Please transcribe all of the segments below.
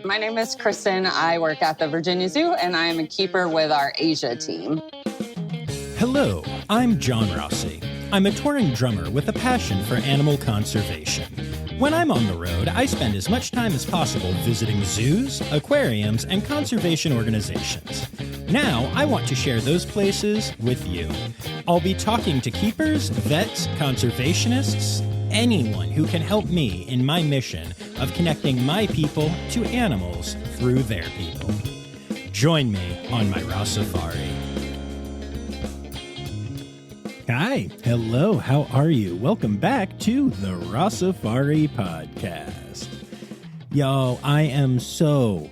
My name is Kristin. I work at the Virginia Zoo, and I am a keeper with our Asia team. Hello, I'm John Rossi. I'm a touring drummer with a passion for animal conservation. When I'm on the road, I spend as much time as possible visiting zoos, aquariums, and conservation organizations. Now, I want to share those places with you. I'll be talking to keepers, vets, conservationists, anyone who can help me in my mission of connecting my people to animals through their people. Join me on my Rossifari. Hi, hello, how are you? Welcome back to the Rossifari podcast. Y'all, I am so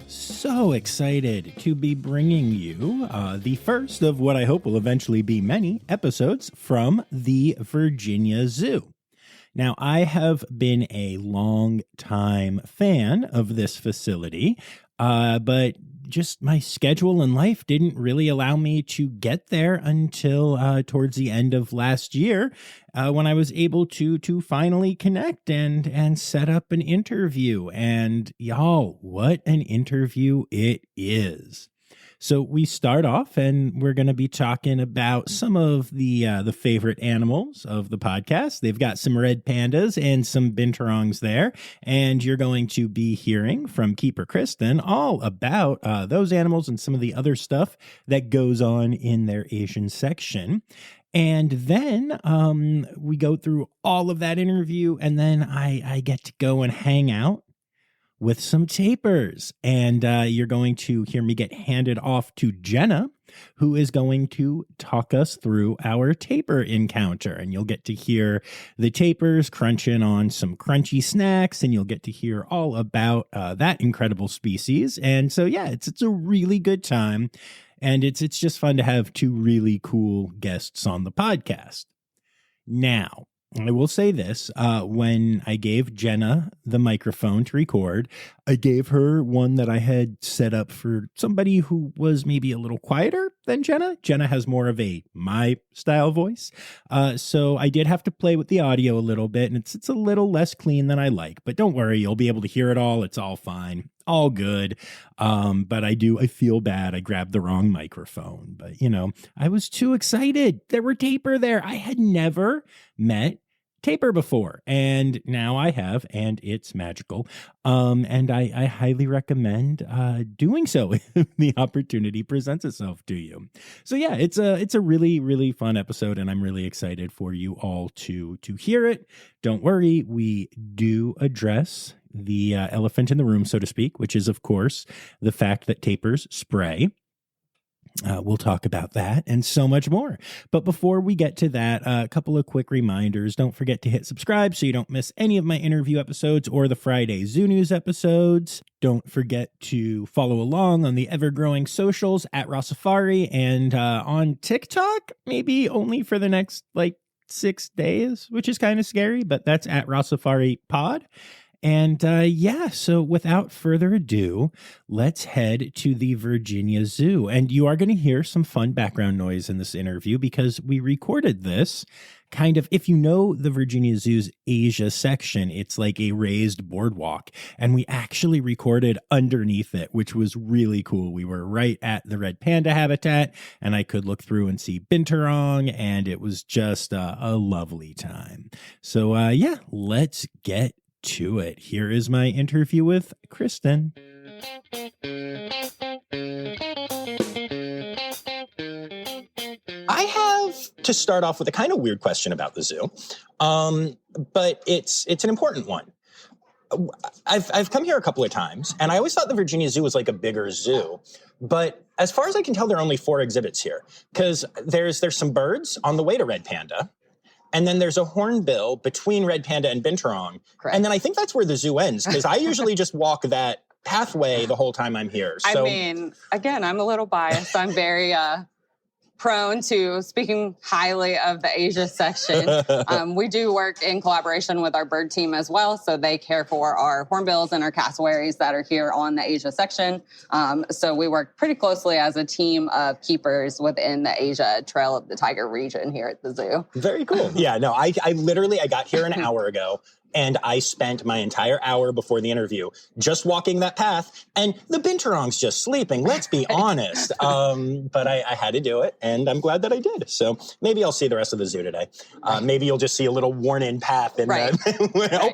excited to be bringing you the first of what I hope will eventually be many episodes from the Virginia Zoo. Now, I have been a long time fan of this facility, but just my schedule and life didn't really allow me to get there until towards the end of last year, when I was able to finally connect and set up an interview. And y'all, what an interview it is. So we start off and we're going to be talking about some of the favorite animals of the podcast. They've got some red pandas and some binturongs there. And you're going to be hearing from Keeper Kristin all about those animals and some of the other stuff that goes on in their Asian section. And then we go through all of that interview, and then I get to go and hang out with some tapirs. And you're going to hear me get handed off to Jennah, who is going to talk us through our tapir encounter. And you'll get to hear the tapirs crunching on some crunchy snacks, and you'll get to hear all about that incredible species. And so, yeah, it's a really good time. And it's just fun to have two really cool guests on the podcast. Now, I will say this, when I gave Jennah the microphone to record, I gave her one that I had set up for somebody who was maybe a little quieter than Jennah. Jennah has more of my style voice. So I did have to play with the audio a little bit, and it's a little less clean than I like, but don't worry, you'll be able to hear it all. It's all fine. All good. But I feel bad. I grabbed the wrong microphone, but I was too excited. There were tapir there. I had never met tapir before, and now I have, and it's magical. And I highly recommend doing so if the opportunity presents itself to you. So yeah, it's a really, really fun episode, and I'm really excited for you all to hear it. Don't worry, we do address the elephant in the room, so to speak, which is, of course, the fact that tapirs spray. We'll talk about that and so much more. But before we get to that, a couple of quick reminders. Don't forget to hit subscribe so you don't miss any of my interview episodes or the Friday Zoo News episodes. Don't forget to follow along on the ever-growing socials at Rossifari, and on TikTok, maybe only for the next 6 days, which is kind of scary, but that's at Rossifari Pod. And so without further ado, let's head to the Virginia Zoo. And you are going to hear some fun background noise in this interview because we recorded this kind of, if you know the Virginia Zoo's Asia section, it's like a raised boardwalk. And we actually recorded underneath it, which was really cool. We were right at the red panda habitat, and I could look through and see binturong, and it was just a lovely time. So let's get to it. Here is my interview with Kristin. I have to start off with a kind of weird question about the zoo, but it's an important one. I've come here a couple of times, and I always thought the Virginia Zoo was like a bigger zoo. But as far as I can tell, there are only 4 exhibits here, because there's some birds on the way to red panda. And then there's a hornbill between red panda and binturong. Correct. And then I think that's where the zoo ends, because I usually just walk that pathway the whole time I'm here. So. I mean, again, I'm a little biased. I'm very prone to speaking highly of the Asia section. We do work in collaboration with our bird team as well. So they care for our hornbills and our cassowaries that are here on the Asia section. So we work pretty closely as a team of keepers within the Asia Trail of the Tiger region here at the zoo. Very cool. Yeah, no, I got here an hour ago. And I spent my entire hour before the interview just walking that path, and the binturongs just sleeping, let's be honest. But I had to do it, and I'm glad that I did. So maybe I'll see the rest of the zoo today. Maybe you'll just see a little worn-in path. And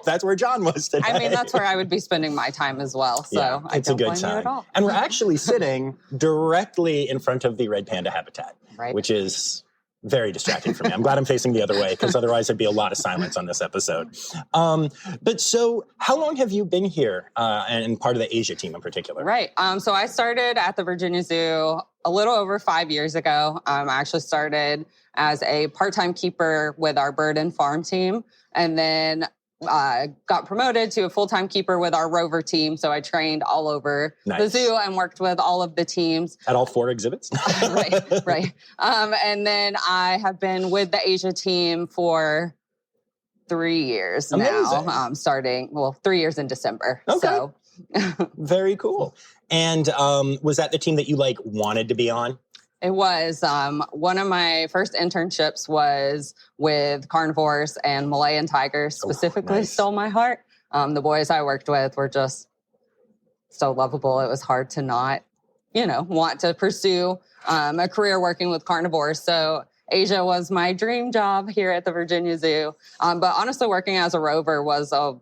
that's where John was today. I mean, that's where I would be spending my time as well. So I don't blame you at all. And we're actually sitting directly in front of the red panda habitat, right, which is very distracting for me. I'm glad I'm facing the other way, because otherwise there'd be a lot of silence on this episode. But so how long have you been here and part of the Asia team in particular? Right. So I started at the Virginia Zoo a little over 5 years ago. I actually started as a part-time keeper with our bird and farm team, and then got promoted to a full-time keeper with our rover team. So I trained all over the zoo and worked with all of the teams. At all 4 exhibits? Right. And then I have been with the Asia team for 3 years now, starting, 3 years in December. Okay. So. Very cool. And was that the team that you wanted to be on? It was. One of my first internships was with carnivores, and Malayan tigers specifically stole my heart. The boys I worked with were just so lovable. It was hard to not, want to pursue a career working with carnivores. So Asia was my dream job here at the Virginia Zoo. But honestly, working as a rover was a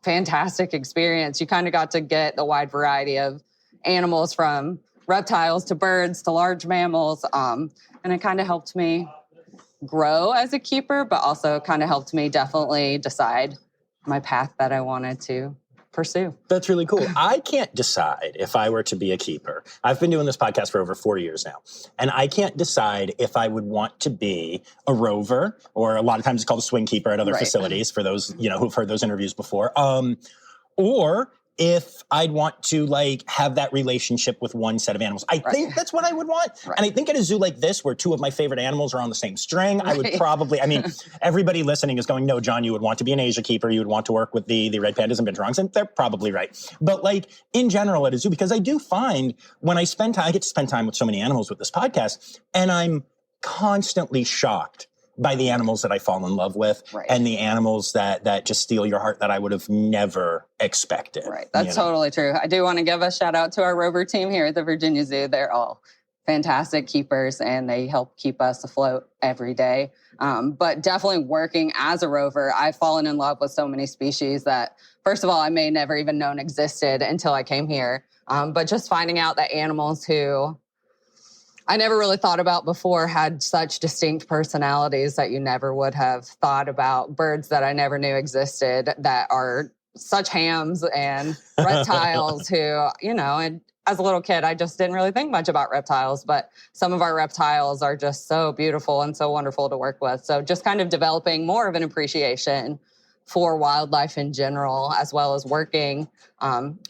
fantastic experience. You kind of got to get the wide variety of animals, from reptiles to birds to large mammals. And it kind of helped me grow as a keeper, but also kind of helped me definitely decide my path that I wanted to pursue. That's really cool. I can't decide if I were to be a keeper. I've been doing this podcast for over 4 years now, and I can't decide if I would want to be a rover, or a lot of times it's called a swing keeper at other facilities, for those, who've heard those interviews before, or if I'd want to have that relationship with one set of animals. I think that's what I would want. And I think at a zoo like this, where 2 of my favorite animals are on the same string, I would probably, everybody listening is going, no, John, you would want to be an Asia keeper. You would want to work with the red pandas and binturongs, and they're probably right. But in general at a zoo, because I do find when I get to spend time with so many animals with this podcast, and I'm constantly shocked by the animals that I fall in love with, and the animals that just steal your heart that I would have never expected. Right. That's totally true. I do want to give a shout out to our rover team here at the Virginia Zoo. They're all fantastic keepers, and they help keep us afloat every day. But definitely working as a rover, I've fallen in love with so many species that, first of all, I may never even known existed until I came here. But just finding out that animals who I never really thought about before had such distinct personalities that you never would have thought about. Birds that I never knew existed that are such hams, and reptiles who, and as a little kid, I just didn't really think much about reptiles, but some of our reptiles are just so beautiful and so wonderful to work with. So just kind of developing more of an appreciation for wildlife in general, as well as working.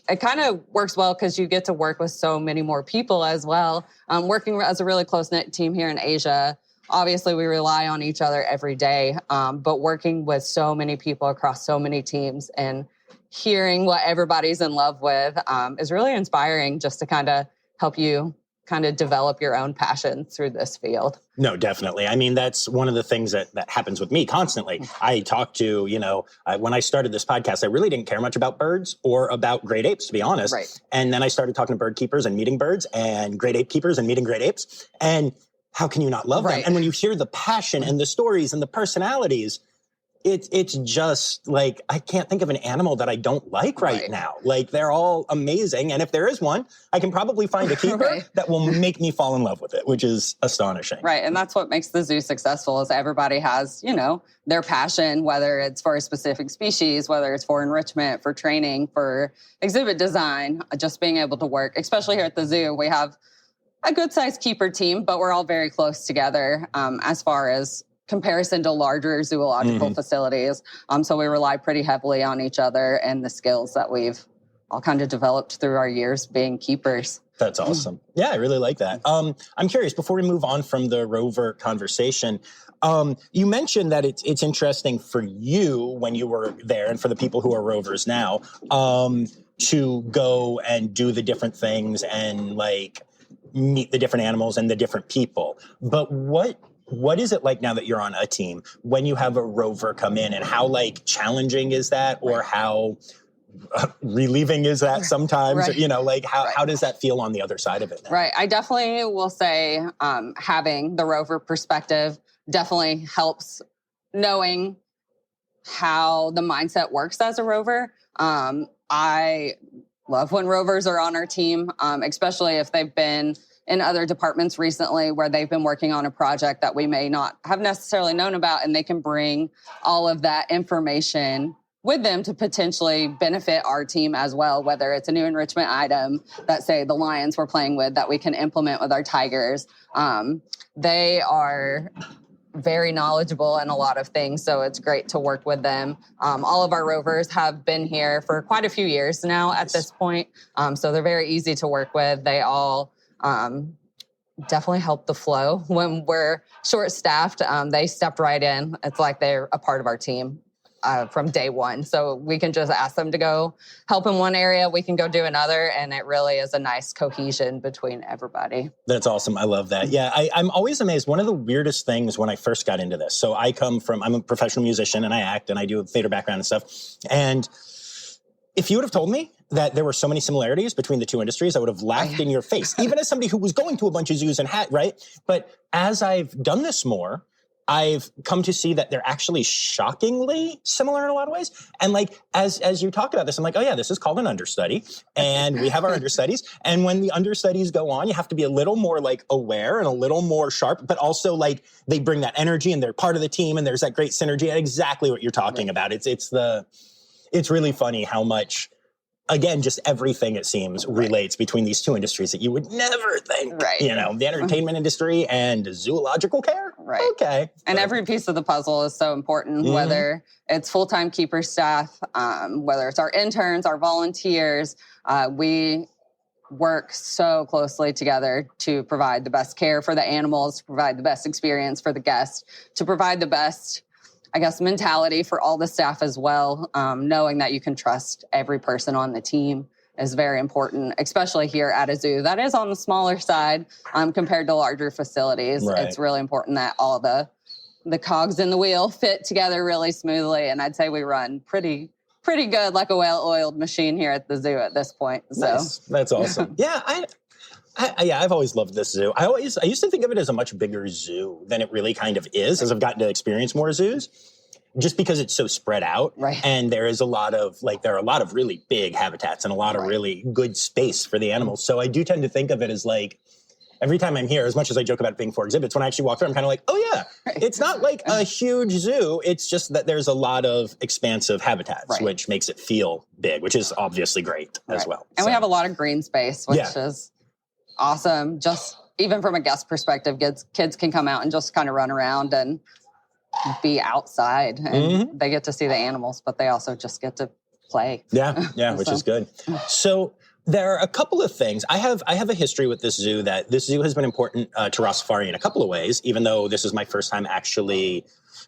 It kind of works well because you get to work with so many more people as well. Working as a really close-knit team here in Asia, obviously we rely on each other every day, but working with so many people across so many teams and hearing what everybody's in love with is really inspiring, just to kind of help you kind of develop your own passion through this field. No, definitely. That's one of the things that happens with me constantly. I talk to, when I started this podcast, I really didn't care much about birds or about great apes, to be honest. And then I started talking to bird keepers and meeting birds, and great ape keepers and meeting great apes. And how can you not love them? And when you hear the passion and the stories and the personalities, it's just I can't think of an animal that I don't like right now. They're all amazing. And if there is one, I can probably find a keeper that will make me fall in love with it, which is astonishing. Right. And that's what makes the zoo successful, is everybody has, their passion, whether it's for a specific species, whether it's for enrichment, for training, for exhibit design, just being able to work, especially here at the zoo. We have a good sized keeper team, but we're all very close together as far as comparison to larger zoological facilities. So we rely pretty heavily on each other and the skills that we've all kind of developed through our years being keepers. That's awesome. Yeah, I really like that. I'm curious, before we move on from the rover conversation, you mentioned that it's interesting for you when you were there, and for the people who are rovers now, to go and do the different things and meet the different animals and the different people. But what what is it like now that you're on a team when you have a rover come in, and how like challenging is that, or how relieving is that sometimes? Right. You know, like how does that feel on the other side of it now? Right. I definitely will say having the rover perspective definitely helps knowing how the mindset works as a rover. I love when rovers are on our team, especially if they've been in other departments recently where they've been working on a project that we may not have necessarily known about, and they can bring all of that information with them to potentially benefit our team as well, whether it's a new enrichment item that, say, the lions we're playing with that we can implement with our tigers. They are very knowledgeable in a lot of things, so it's great to work with them. All of our rovers have been here for quite a few years now at this point, so they're very easy to work with. They all definitely help the flow. When we're short-staffed, they stepped right in. It's like they're a part of our team from day one. So we can just ask them to go help in one area, we can go do another, and it really is a nice cohesion between everybody. That's awesome. I love that. Yeah, I'm always amazed. One of the weirdest things when I first got into this, so I'm a professional musician and I act and I do a theater background and stuff. And if you would have told me that there were so many similarities between the two industries, I would have laughed in your face, even as somebody who was going to a bunch of zoos and right? But as I've done this more, I've come to see that they're actually shockingly similar in a lot of ways. And like, as you talk about this, I'm like, oh yeah, this is called an understudy. And we have our understudies. And when the understudies go on, you have to be a little more like aware and a little more sharp, but also like they bring that energy and they're part of the team and there's that great synergy. And exactly what you're talking about. It's really funny how much, again, just everything, it seems, relates between these two industries that you would never think. Right. You know, the entertainment industry and zoological care. Right. Okay. And every piece of the puzzle is so important, whether it's full-time keeper staff, whether it's our interns, our volunteers. We work so closely together to provide the best care for the animals, to provide the best experience for the guests, to provide the best, I guess, mentality for all the staff as well. Knowing that you can trust every person on the team is very important, especially here at a zoo that is on the smaller side compared to larger facilities. Right. It's really important that all the cogs in the wheel fit together really smoothly. And I'd say we run pretty good, like a well-oiled machine here at the zoo at this point. So nice. That's awesome. Yeah, I've always loved this zoo. I used to think of it as a much bigger zoo than it really kind of is, as I've gotten to experience more zoos, just because it's so spread out. Right. And there are a lot of really big habitats and a lot of really good space for the animals. So I do tend to think of it as like, every time I'm here, as much as I joke about it being 4 exhibits, when I actually walk through, I'm kind of like, oh yeah, it's not like a huge zoo. It's just that there's a lot of expansive habitats, which makes it feel big, which is obviously great as well. And we have a lot of green space, which is awesome. Just even from a guest perspective, kids can come out and just kind of run around and be outside, and they get to see the animals, but they also just get to play. Yeah, which is good. So there are a couple of things. I have a history with this zoo that this zoo has been important to Rossifari in a couple of ways, even though this is my first time actually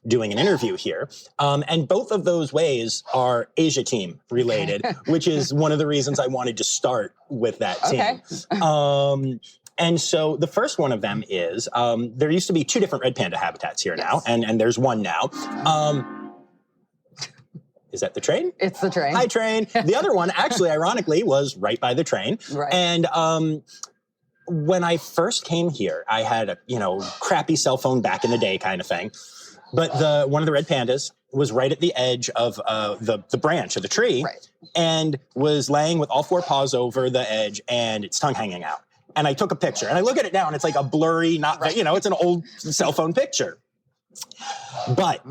doing an interview here. And both of those ways are Asia team related, which is one of the reasons I wanted to start with that team. And so the first one of them is, there used to be 2 different red panda habitats here now, and there's one now. Is that the train? It's the train. Hi, train. The other one, actually, ironically, was right by the train. Right. And when I first came here, I had a crappy cell phone back in the day kind of thing. But one of the red pandas was right at the edge of the branch of the tree, and was laying with all 4 paws over the edge and its tongue hanging out. And I took a picture, and I look at it now, and it's like a blurry, it's an old cell phone picture. But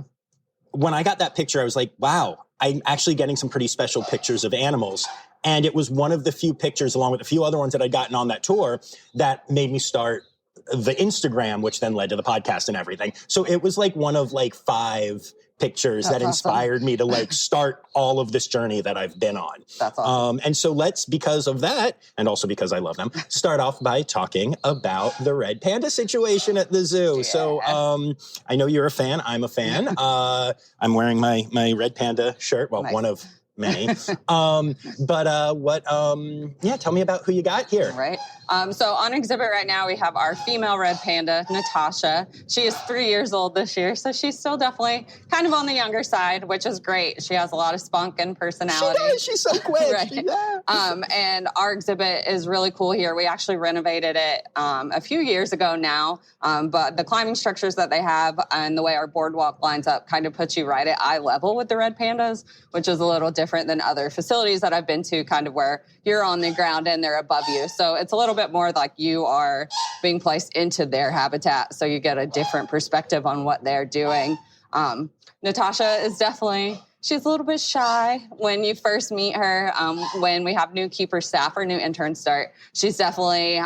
when I got that picture, I was like, wow, I'm actually getting some pretty special pictures of animals. And it was one of the few pictures, along with a few other ones that I'd gotten on that tour, that made me start the Instagram, which then led to the podcast and everything. So it was like one of 5 pictures that inspired me to start all of this journey that I've been on. That's awesome. And so let's, because of that, and also because I love them, start off by talking about the red panda situation at the zoo. Yes. So I know you're a fan. I'm a fan. I'm wearing my red panda shirt. Well, nice. one of many. Tell me about who you got here. Right. So on exhibit right now, we have our female red panda, Natasha. She is 3 years old this year, so she's still definitely kind of on the younger side, which is great. She has a lot of spunk and personality. She does. She's so quick. Right. And our exhibit is really cool here. We actually renovated it a few years ago now, but the climbing structures that they have and the way our boardwalk lines up kind of puts you right at eye level with the red pandas, which is a little different than other facilities that I've been to, kind of where you're on the ground and they're above you. So it's a little bit more like you are being placed into their habitat, so you get a different perspective on what they're doing. Natasha is definitely, she's a little bit shy when you first meet her. When we have new keeper staff or new interns start, she's definitely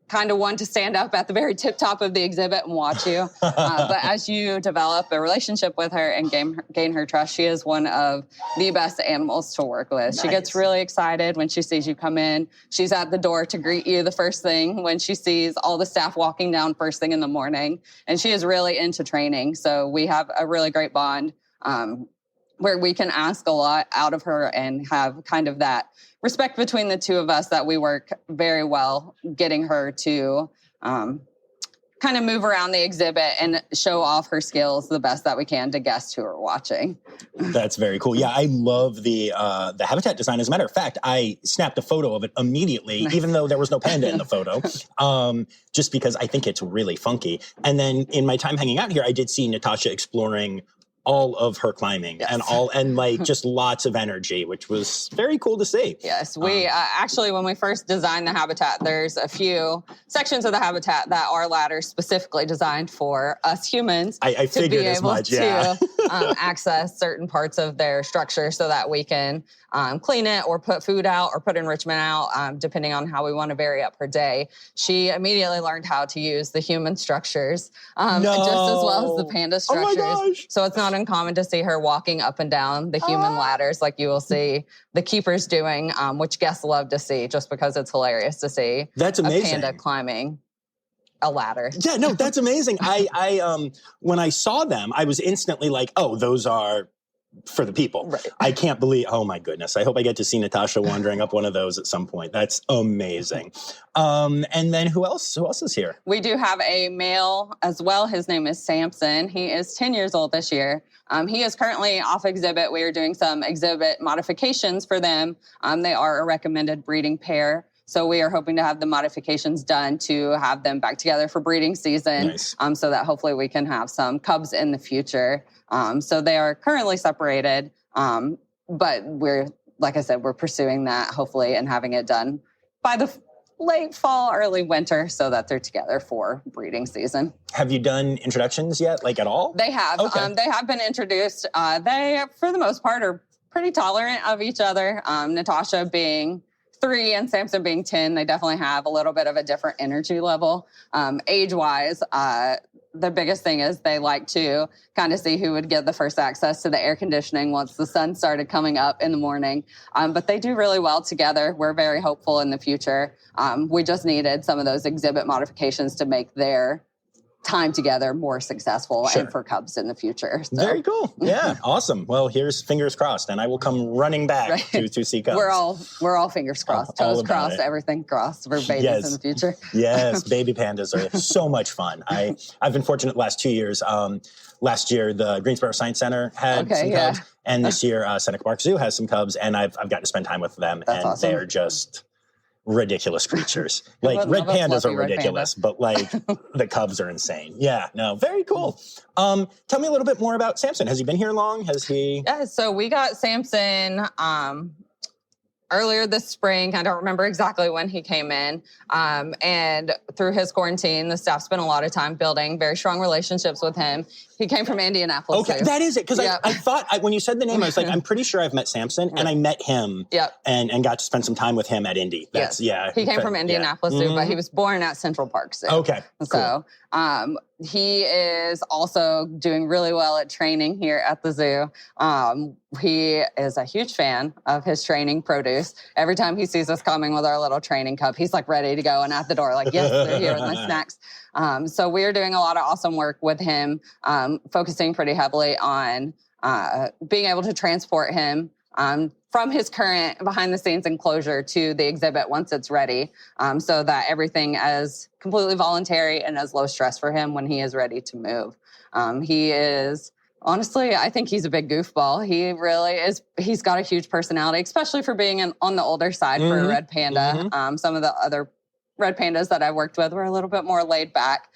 kind of one to stand up at the very tip top of the exhibit and watch you. But as you develop a relationship with her and gain her trust, she is one of the best animals to work with. Nice. She gets really excited when she sees you come in. She's at the door to greet you the first thing when she sees all the staff walking down first thing in the morning. And she is really into training. So we have a really great bond where we can ask a lot out of her and have kind of that respect between the two of us that we work very well getting her to kind of move around the exhibit and show off her skills the best that we can to guests who are watching. That's very cool. Yeah, I love the habitat design. As a matter of fact, I snapped a photo of it immediately, even though there was no panda in the photo, just because I think it's really funky. And then in my time hanging out here, I did see Natasha exploring all of her climbing. Yes. and like just lots of energy, which was very cool to see. Yes, we actually, when we first designed the habitat, there's a few sections of the habitat that are ladders specifically designed for us humans I to be able yeah. to access certain parts of their structure so that we can clean it or put food out or put enrichment out, depending on how we want to vary up per day. She immediately learned how to use the human structures just as well as the panda structures. Oh my gosh. So it's not uncommon to see her walking up and down the human ladders like you will see the keepers doing, which guests love to see just because it's hilarious to see. That's amazing. A panda climbing a ladder. Yeah, no, that's amazing. I when I saw them, I was instantly like, oh, those are for the people. Right. I can't believe, oh my goodness. I hope I get to see Natasha wandering up one of those at some point. That's amazing. And then who else is here? We do have a male as well. His name is Samson. He is 10 years old this year. He is currently off exhibit. We are doing some exhibit modifications for them. They are a recommended breeding pair. So we are hoping to have the modifications done to have them back together for breeding season. Nice. So that hopefully we can have some cubs in the future. So they are currently separated, but we're, like I said, we're pursuing that hopefully and having it done by the late fall, early winter so that they're together for breeding season. Have you done introductions yet, like at all? They have. Okay. They have been introduced. They, for the most part, are pretty tolerant of each other. Natasha being 3 and Samson being 10, they definitely have a little bit of a different energy level. Age-wise, the biggest thing is they like to kind of see who would get the first access to the air conditioning once the sun started coming up in the morning. But they do really well together. We're very hopeful in the future. We just needed some of those exhibit modifications to make their time together more successful and for cubs in the future. So. Very cool. Yeah, awesome. Well, here's fingers crossed, and I will come running back to see cubs. We're all fingers crossed, toes crossed, everything crossed for babies in the future. Yes, baby pandas are so much fun. I've been fortunate the last 2 years. Last year, the Greensboro Science Center had some cubs, and this year, Seneca Park Zoo has some cubs, and I've gotten to spend time with them, and awesome. They are just ridiculous creatures. Like red pandas are ridiculous, but like the cubs are insane. Yeah, no, very cool. Tell me a little bit more about Samson. Has he been here long? Has he? Yeah, so we got Samson earlier this spring. I don't remember exactly when he came in. And through his quarantine, the staff spent a lot of time building very strong relationships with him. He came from Indianapolis. Okay, that is it. Because I thought, when you said the name, I was like, I'm pretty sure I've met Samson. And I met him and got to spend some time with him at Indy. That's, yes. He came from Indianapolis Zoo, but he was born at Central Park Zoo. Okay, cool. So he is also doing really well at training here at the zoo. He is a huge fan of his training produce. Every time he sees us coming with our little training cup, he's like ready to go and at the door, like, yes, they're here with my snacks. So we're doing a lot of awesome work with him, focusing pretty heavily on being able to transport him from his current behind-the-scenes enclosure to the exhibit once it's ready, so that everything is completely voluntary and as low stress for him when he is ready to move. He is, honestly, I think he's a big goofball. He really is. He's got a huge personality, especially for being on the older side for a red panda. Some of the other red pandas that I worked with were a little bit more laid back.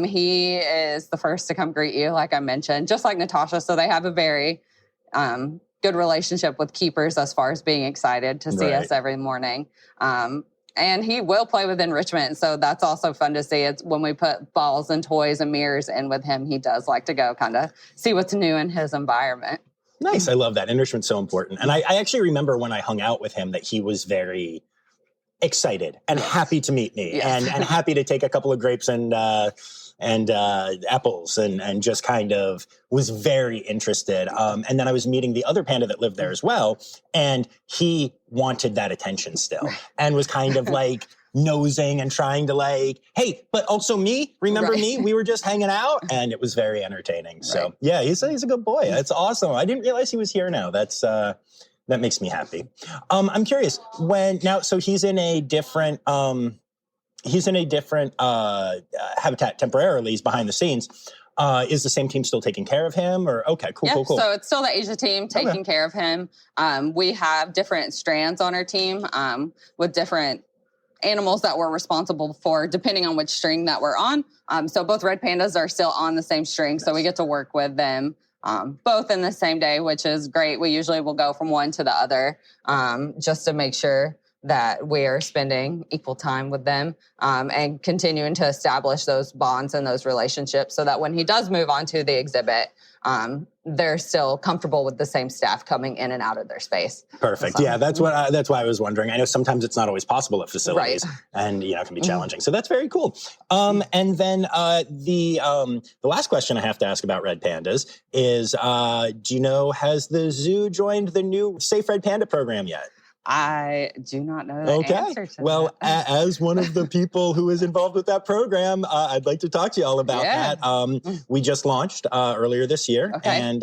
He is the first to come greet you, like I mentioned, just like Natasha. So they have a very good relationship with keepers as far as being excited to see us every morning. And he will play with enrichment. So that's also fun to see. It's when we put balls and toys and mirrors in with him, he does like to go kind of see what's new in his environment. Nice. I love that. Enrichment's so important. And I actually remember when I hung out with him that he was very excited and happy to meet me and happy to take a couple of grapes and apples and just kind of was very interested. And then I was meeting the other panda that lived there as well. And he wanted that attention still and was kind of like nosing and trying to like, hey, but also me, remember me? We were just hanging out and it was very entertaining. So yeah, he's a good boy. That's awesome. I didn't realize he was here now. That makes me happy. I'm curious so he's in a different, habitat temporarily. He's behind the scenes. Is the same team still taking care of him or okay, cool. So it's still the Asia team taking care of him. We have different strands on our team, with different animals that we're responsible for depending on which string that we're on. So both red pandas are still on the same string. So we get to work with them both in the same day, which is great. We usually will go from one to the other just to make sure that we're spending equal time with them and continuing to establish those bonds and those relationships so that when he does move on to the exhibit, they're still comfortable with the same staff coming in and out of their space. Perfect. Yeah, that's why I was wondering. I know sometimes it's not always possible at facilities and, it can be challenging. So that's very cool. And then the last question I have to ask about red pandas is, do you know, has the zoo joined the new Safe Red Panda program yet? I do not know the answer to that. As one of the people who is involved with that program, I'd like to talk to you all about that. We just launched earlier this year, and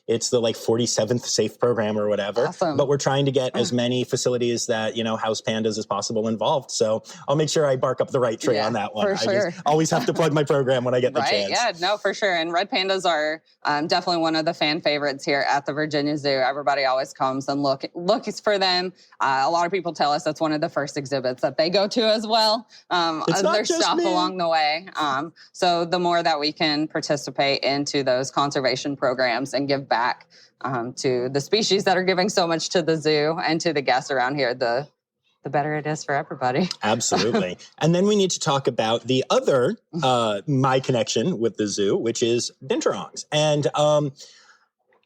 it's the 47th Safe program or whatever. Awesome. But we're trying to get as many facilities that, house pandas as possible involved. So I'll make sure I bark up the right tree on that one. For sure. I just always have to plug my program when I get the chance. Yeah, no, for sure. And red pandas are definitely one of the fan favorites here at the Virginia Zoo. Everybody always comes and looks for them. A lot of people tell us that's one of the first exhibits that they go to as well. There's stuff along the way. So the more that we can participate into those conservation programs and give back to the species that are giving so much to the zoo and to the guests around here, the better it is for everybody. Absolutely. And then we need to talk about the other, my connection with the zoo, which is binturongs. And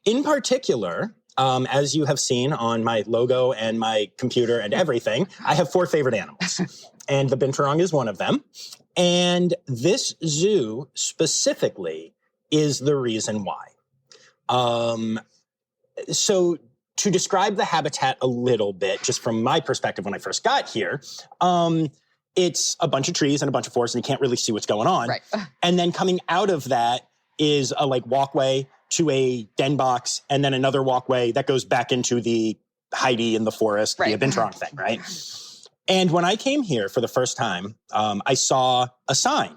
in particular, as you have seen on my logo and my computer and everything, I have 4 favorite animals. And the binturong is one of them. And this zoo specifically is the reason why. So to describe the habitat a little bit, just from my perspective when I first got here, it's a bunch of trees and a bunch of forests and you can't really see what's going on. Right. And then coming out of that is a walkway to a den box, and then another walkway that goes back into the Heidi in the forest, the binturong thing, right? And when I came here for the first time, I saw a sign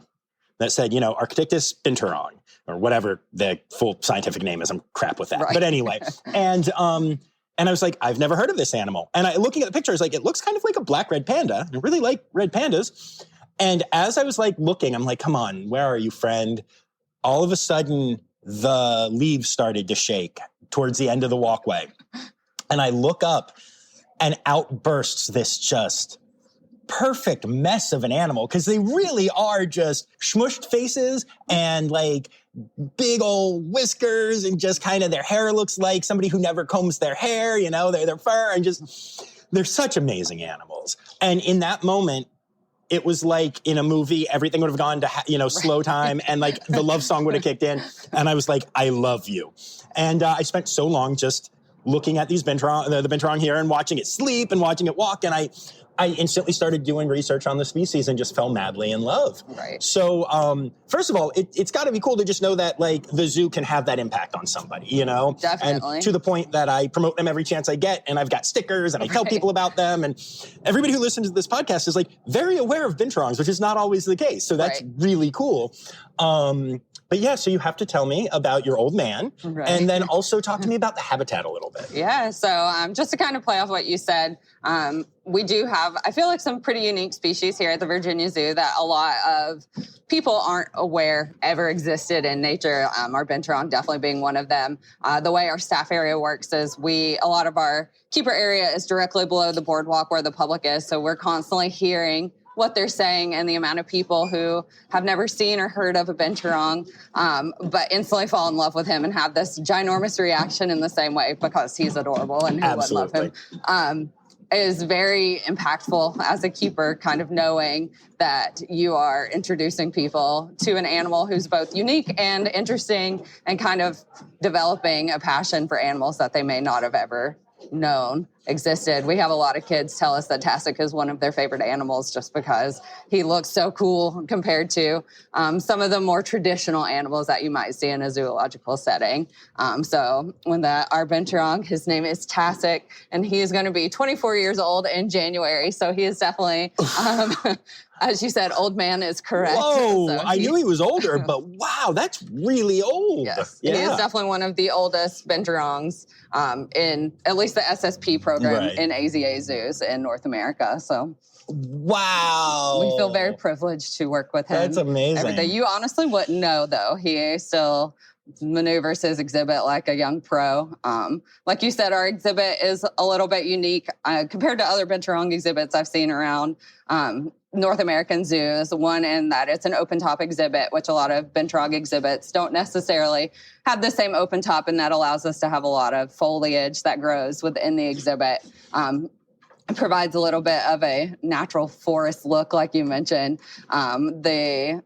that said, Arctictis binturong, or whatever the full scientific name is. I'm crap with that. Right. But anyway, and I was like, I've never heard of this animal. And looking at the picture, I was like, it looks kind of like a black red panda. I really like red pandas. And as I was looking, I'm like, come on, where are you, friend? All of a sudden, the leaves started to shake towards the end of the walkway. And I look up and out bursts this just perfect mess of an animal, because they really are just smushed faces and big old whiskers, and just kind of their hair looks like somebody who never combs their hair, their fur, and just, they're such amazing animals. And in that moment, it was like in a movie, everything would have gone to, slow time, and the love song would have kicked in. And I was like, I love you. And I spent so long just looking at these the binturong here and watching it sleep and watching it walk. And I instantly started doing research on the species and just fell madly in love. Right. So, first of all, it's got to be cool to just know that, like, the zoo can have that impact on somebody, you know? Definitely. And to the point that I promote them every chance I get, and I've got stickers, and I tell people about them, and everybody who listens to this podcast is, like, very aware of binturongs, which is not always the case. So that's really cool. But yeah, so you have to tell me about your old man, and then also talk to me about the habitat a little bit. Yeah, so just to kind of play off what you said, we do have, I feel like, some pretty unique species here at the Virginia Zoo that a lot of people aren't aware ever existed in nature, our binturong definitely being one of them. The way our staff area works is a lot of our keeper area is directly below the boardwalk where the public is, so we're constantly hearing what they're saying, and the amount of people who have never seen or heard of a binturong, but instantly fall in love with him and have this ginormous reaction in the same way because he's adorable and who would love him, is very impactful as a keeper, kind of knowing that you are introducing people to an animal who's both unique and interesting and kind of developing a passion for animals that they may not have ever known existed. We have a lot of kids tell us that Tassoc is one of their favorite animals just because he looks so cool compared to some of the more traditional animals that you might see in a zoological setting. So when our binturong, his name is Tassoc, and he is going to be 24 years old in January. So he is definitely, as you said, old man is correct. Whoa, So I knew he was older, but wow, that's really old. Yes, he is definitely one of the oldest binturongs in at least the SSP program in AZA zoos in North America. So wow, we feel very privileged to work with him. That's amazing. Every day. You honestly wouldn't know, though. He still maneuvers his exhibit like a young pro. Like you said, our exhibit is a little bit unique compared to other binturong exhibits I've seen around North American zoos. One in that it's an open top exhibit, which a lot of binturong exhibits don't necessarily have the same open top, and that allows us to have a lot of foliage that grows within the exhibit. It provides a little bit of a natural forest look, like you mentioned. The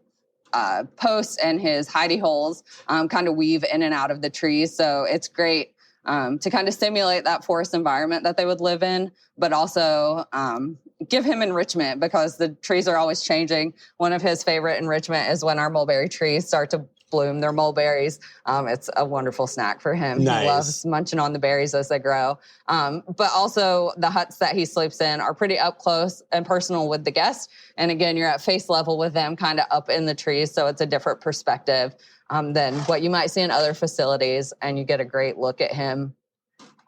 posts and his hidey holes kind of weave in and out of the trees, so it's great to kind of simulate that forest environment that they would live in, but also give him enrichment because the trees are always changing. One of his favorite enrichment is when our mulberry trees start to bloom their mulberries. It's a wonderful snack for him. Nice. He loves munching on the berries as they grow. But also the huts that he sleeps in are pretty up close and personal with the guest. And again, you're at face level with them kind of up in the trees. So it's a different perspective than what you might see in other facilities. And you get a great look at him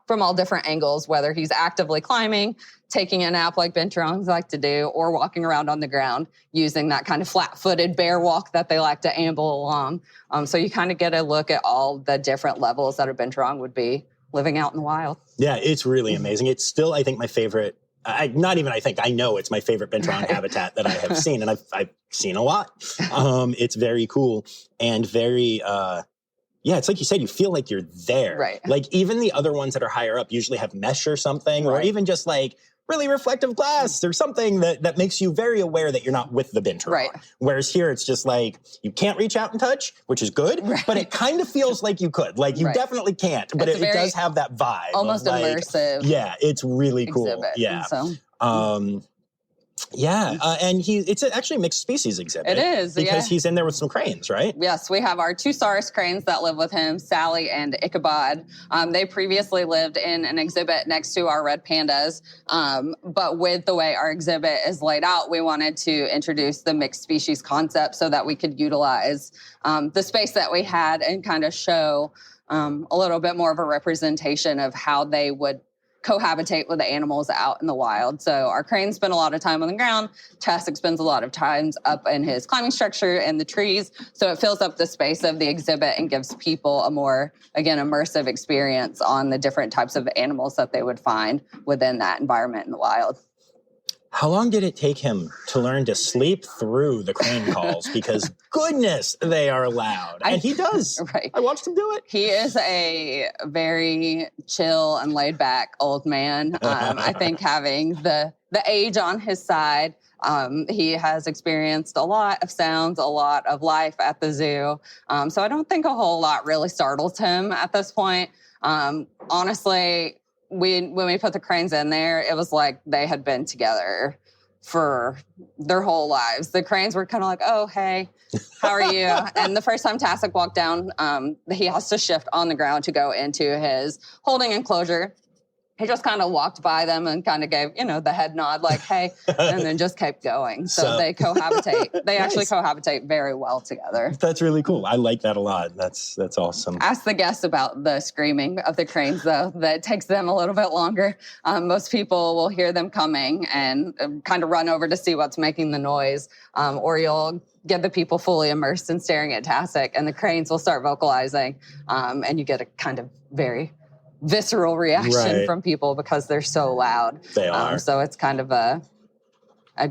from all different angles, whether he's actively climbing, taking a nap like binturongs like to do, or walking around on the ground using that kind of flat-footed bear walk that they like to amble along. So you kind of get a look at all the different levels that a binturong would be living out in the wild. Yeah, it's really amazing. It's still, I think, my favorite. I know it's my favorite binturong habitat that I have seen, and I've seen a lot. It's very cool and very. Yeah, it's like you said, you feel like you're there. Right. Like even the other ones that are higher up usually have mesh or something, or even just like really reflective glass or something that makes you very aware that you're not with the binturong. Right. Whereas here it's just like, you can't reach out and touch, which is good, but it kind of feels like you could. Like you definitely can't, but it does have that vibe. Almost of like, immersive. Yeah, it's really cool. Exhibit. Yeah. So. And it's actually a mixed species exhibit. It is, because he's in there with some cranes, right? Yes, we have our two Saurus cranes that live with him, Sally and Ichabod. They previously lived in an exhibit next to our red pandas, but with the way our exhibit is laid out, we wanted to introduce the mixed species concept so that we could utilize the space that we had and kind of show a little bit more of a representation of how they would cohabitate with the animals out in the wild. So our cranes spend a lot of time on the ground. Tassoc spends a lot of time up in his climbing structure in the trees. So it fills up the space of the exhibit and gives people a more, again, immersive experience on the different types of animals that they would find within that environment in the wild. How long did it take him to learn to sleep through the crane calls? Because goodness, they are loud. And he does. Right. I watched him do it. He is a very chill and laid back old man. I think having the age on his side, he has experienced a lot of sounds, a lot of life at the zoo. So I don't think a whole lot really startles him at this point. Honestly, when we put the cranes in there, it was like they had been together for their whole lives. The cranes were kind of like, oh, hey, how are you? And the first time Tasek walked down, he has to shift on the ground to go into his holding enclosure. He just kind of walked by them and kind of gave, the head nod like, hey, and then just kept going. So they cohabitate. They actually cohabitate very well together. That's really cool. I like that a lot. That's awesome. Ask the guests about the screaming of the cranes, though. That takes them a little bit longer. Most people will hear them coming and kind of run over to see what's making the noise, or you'll get the people fully immersed in staring at Tasek, and the cranes will start vocalizing, and you get a kind of very visceral reaction from people because they're so loud. They are. So it's kind of a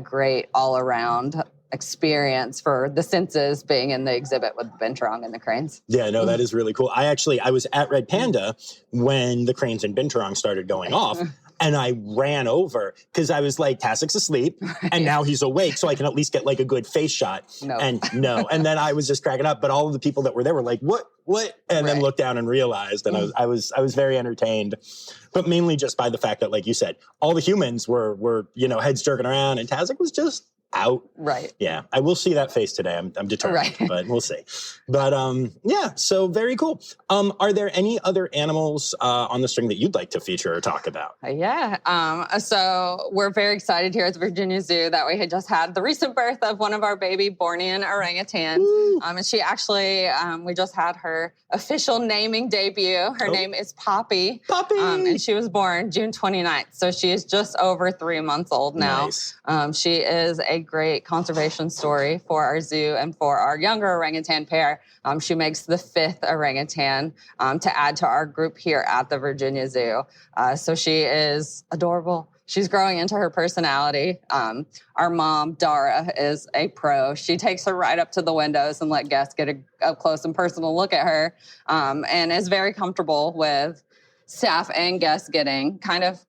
great all-around experience for the senses being in the exhibit with the binturong and the cranes. Yeah, no, that is really cool. I was at Red Panda when the cranes and binturong started going off. And I ran over because I was like, Tasek's asleep and now he's awake. So I can at least get like a good face shot. And then I was just cracking up. But all of the people that were there were like, what? And then looked down and realized. And I was very entertained, but mainly just by the fact that, like you said, all the humans were heads jerking around and Tasek was just out. Right. Yeah. I will see that face today. I'm determined, but we'll see. But so very cool. Are there any other animals on the string that you'd like to feature or talk about? So we're very excited here at the Virginia Zoo that we had just had the recent birth of one of our baby Bornean orangutans. And she actually, we just had her official naming debut. Her name is Poppy. And she was born June 29th. So she is just over 3 months old now. Nice. She is a great conservation story for our zoo and for our younger orangutan pair. She makes the 5th orangutan to add to our group here at the Virginia Zoo. So she is adorable. She's growing into her personality. Our mom, Dara, is a pro. She takes her right up to the windows and let guests get a up close and personal look at her, and is very comfortable with staff and guests getting kind of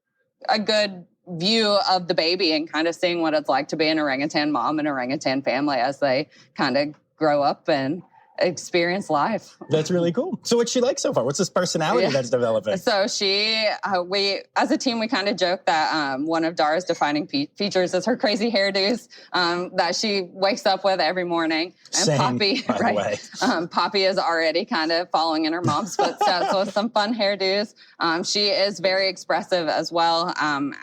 a good view of the baby and kind of seeing what it's like to be an orangutan mom and orangutan family as they kind of grow up and experience life. That's really cool. So what's she like so far? What's this personality that's developing? So we as a team, we kind of joke that one of Dara's defining features is her crazy hairdos that she wakes up with every morning. And Same, Poppy, by the way. Poppy is already kind of following in her mom's footsteps with some fun hairdos. She is very expressive as well.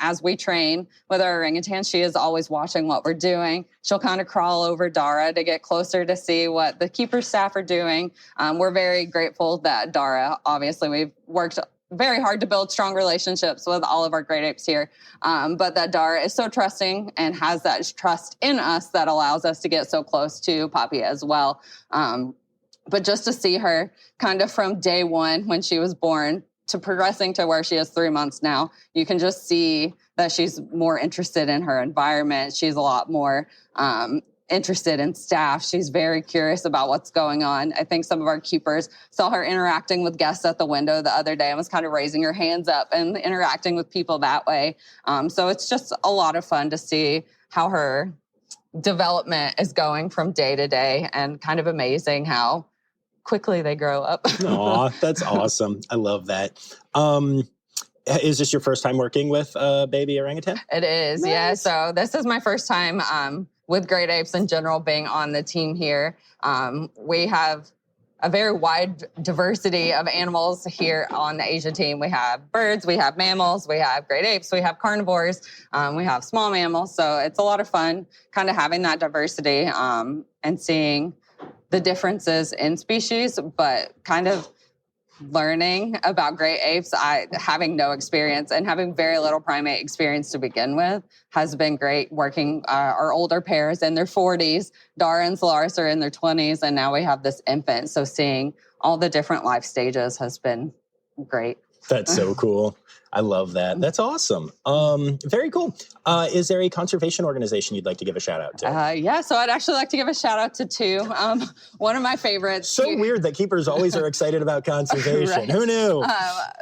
As we train with our orangutans, she is always watching what we're doing. She'll kind of crawl over Dara to get closer to see what the keeper staff are doing. We're very grateful that Dara, obviously we've worked very hard to build strong relationships with all of our great apes here. But that Dara is so trusting and has that trust in us that allows us to get so close to Poppy as well. But just to see her kind of from day one when she was born to progressing to where she is 3 months now, you can just see that she's more interested in her environment. She's a lot more interested in staff. She's very curious about what's going on. I think some of our keepers saw her interacting with guests at the window the other day and was kind of raising her hands up and interacting with people that way. So it's just a lot of fun to see how her development is going from day to day, and kind of amazing how quickly they grow up. Aw, that's awesome. I love that. Is this your first time working with baby orangutan? It is, nice. Yeah. So this is my first time with great apes in general being on the team here. We have a very wide diversity of animals here on the Asia team. We have birds, we have mammals, we have great apes, we have carnivores, we have small mammals. So it's a lot of fun kind of having that diversity and seeing the differences in species, but kind of learning about great apes, having no experience and having very little primate experience to begin with, has been great. Working our older pairs in their 40s, Dara and Solaris are in their 20s, and now we have this infant. So seeing all the different life stages has been great. That's so cool. I love that. That's awesome. Very cool. Is there a conservation organization you'd like to give a shout out to? Yeah, so I'd actually like to give a shout out to two. One of my favorites. So weird that keepers always are excited about conservation. Right. Who knew?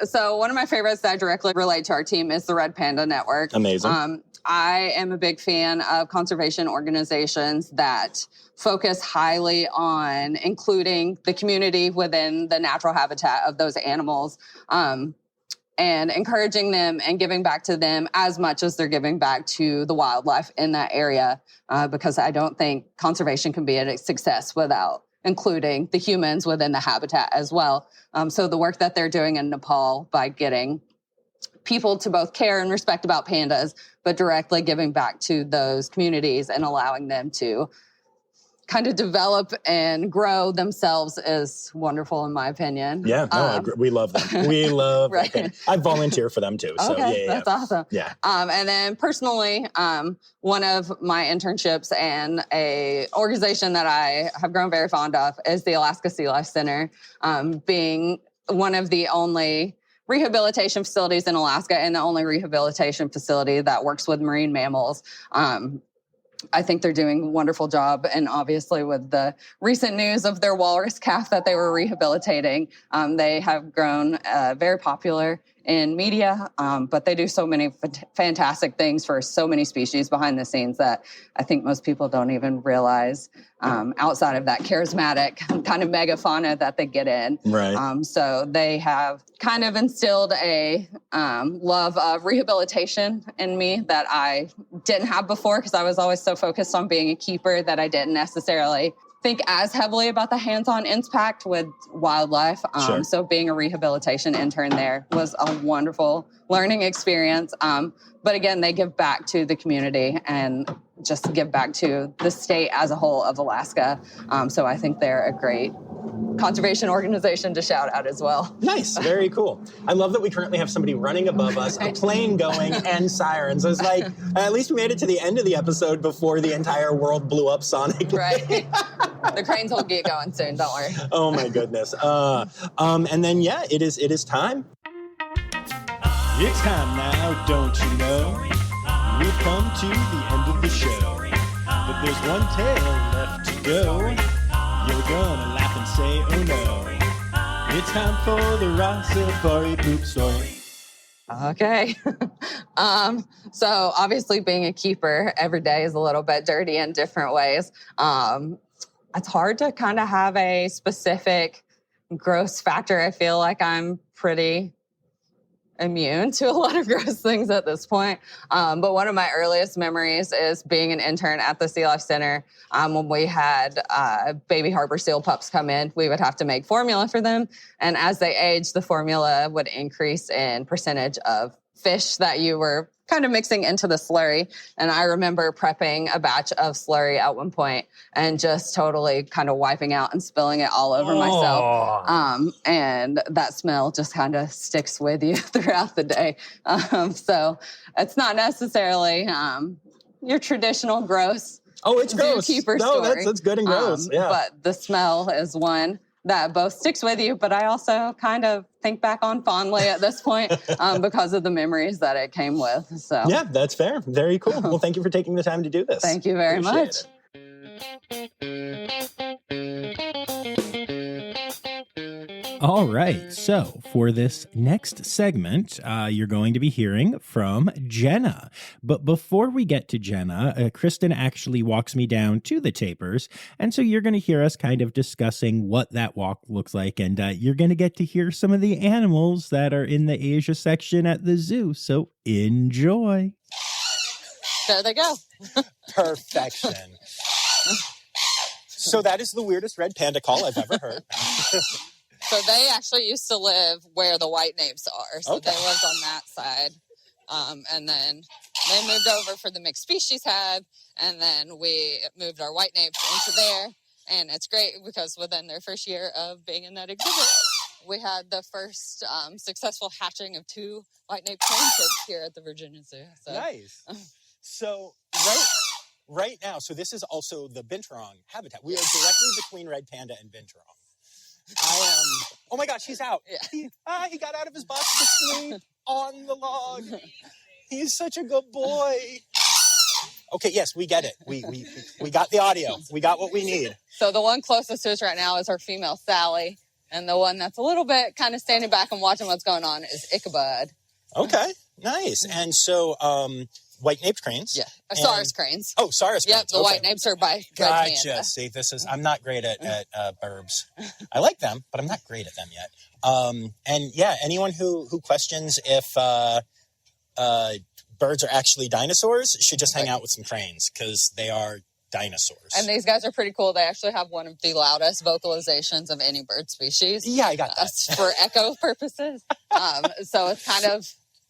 So one of my favorites that directly relate to our team is the Red Panda Network. Amazing. I am a big fan of conservation organizations that focus highly on including the community within the natural habitat of those animals. and encouraging them and giving back to them as much as they're giving back to the wildlife in that area, because I don't think conservation can be a success without including the humans within the habitat as well. So the work that they're doing in Nepal by getting people to both care and respect about pandas, but directly giving back to those communities and allowing them to kind of develop and grow themselves is wonderful, in my opinion. Yeah, no, I agree. We love them. We love right. them. I volunteer for them too. So Okay, yeah, that's awesome. Yeah. And then personally, one of my internships and a organization that I have grown very fond of is the Alaska Sea Life Center, being one of the only rehabilitation facilities in Alaska and the only rehabilitation facility that works with marine mammals. I think they're doing a wonderful job. And obviously with the recent news of their walrus calf that they were rehabilitating, they have grown very popular in media, but they do so many fantastic things for so many species behind the scenes that I think most people don't even realize outside of that charismatic kind of megafauna that they get in. Right. So they have kind of instilled a love of rehabilitation in me that I didn't have before, because I was always so focused on being a keeper that I didn't necessarily think as heavily about the hands-on impact with wildlife. Sure. So being a rehabilitation intern there was a wonderful learning experience. But again, they give back to the community and just give back to the state as a whole of Alaska. So I think they're a great conservation organization to shout out as well. Nice. Very cool. I love that we currently have somebody running above us, a plane going, and sirens. It's like, at least we made it to the end of the episode before the entire world blew up sonically. Right. The cranes will get going soon, don't worry. Oh my goodness. And then, yeah, it is time. It's time now, don't you know? We've come to the end of the show. But there's one tale left to go. You're gonna laugh and say, oh no. It's time for the Rossifari poop story. Okay. So obviously being a keeper every day is a little bit dirty in different ways. It's hard to kind of have a specific gross factor. I feel like I'm pretty immune to a lot of gross things at this point. But one of my earliest memories is being an intern at the Sea Life Center. When we had baby harbor seal pups come in, we would have to make formula for them. And as they aged, the formula would increase in percentage of fish that you were kind of mixing into the slurry. And I remember prepping a batch of slurry at one point and just totally kind of wiping out and spilling it all over myself. And that smell just kind of sticks with you throughout the day. So it's not necessarily your traditional gross. Oh, it's gross. Zookeeper No, story. that's good and gross. Yeah. But the smell is one that both sticks with you, but I also kind of think back on fondly at this point because of the memories that it came with. So yeah, that's fair. Very cool. Well, thank you for taking the time to do this. Thank you very much. All right, so for this next segment, you're going to be hearing from Jennah. But before we get to Jennah, Kristin actually walks me down to the tapirs, and so you're going to hear us kind of discussing what that walk looks like, and you're going to get to hear some of the animals that are in the Asia section at the zoo, so enjoy. There they go. Perfection. So that is the weirdest red panda call I've ever heard. So they actually used to live where the white napes are. So Okay. they lived on that side. And then they moved over for the mixed species had. And then we moved our white napes into there. And it's great because within their first year of being in that exhibit, we had the first successful hatching of 2 white nape crane kids here at the Virginia Zoo. So. Nice. So right now, so this is also the binturong habitat. We are directly between red panda and binturong. Oh my gosh, he's out. Yeah. He got out of his box to sleep on the log. He's such a good boy. Okay, yes, we get it. We got the audio. We got what we need. So the one closest to us right now is our female Sally. And the one that's a little bit kind of standing back and watching what's going on is Ichabod. Okay, nice. And so, white naped cranes. Yeah, Saurus cranes. Oh, Saurus cranes. Yep, the white napes are by red panda. Gotcha. See, I'm not great at burbs. I like them, but I'm not great at them yet. And yeah, anyone who questions if birds are actually dinosaurs should just hang out with some cranes, because they are dinosaurs. And these guys are pretty cool. They actually have one of the loudest vocalizations of any bird species. Yeah, I got that. For echo purposes. So it's kind of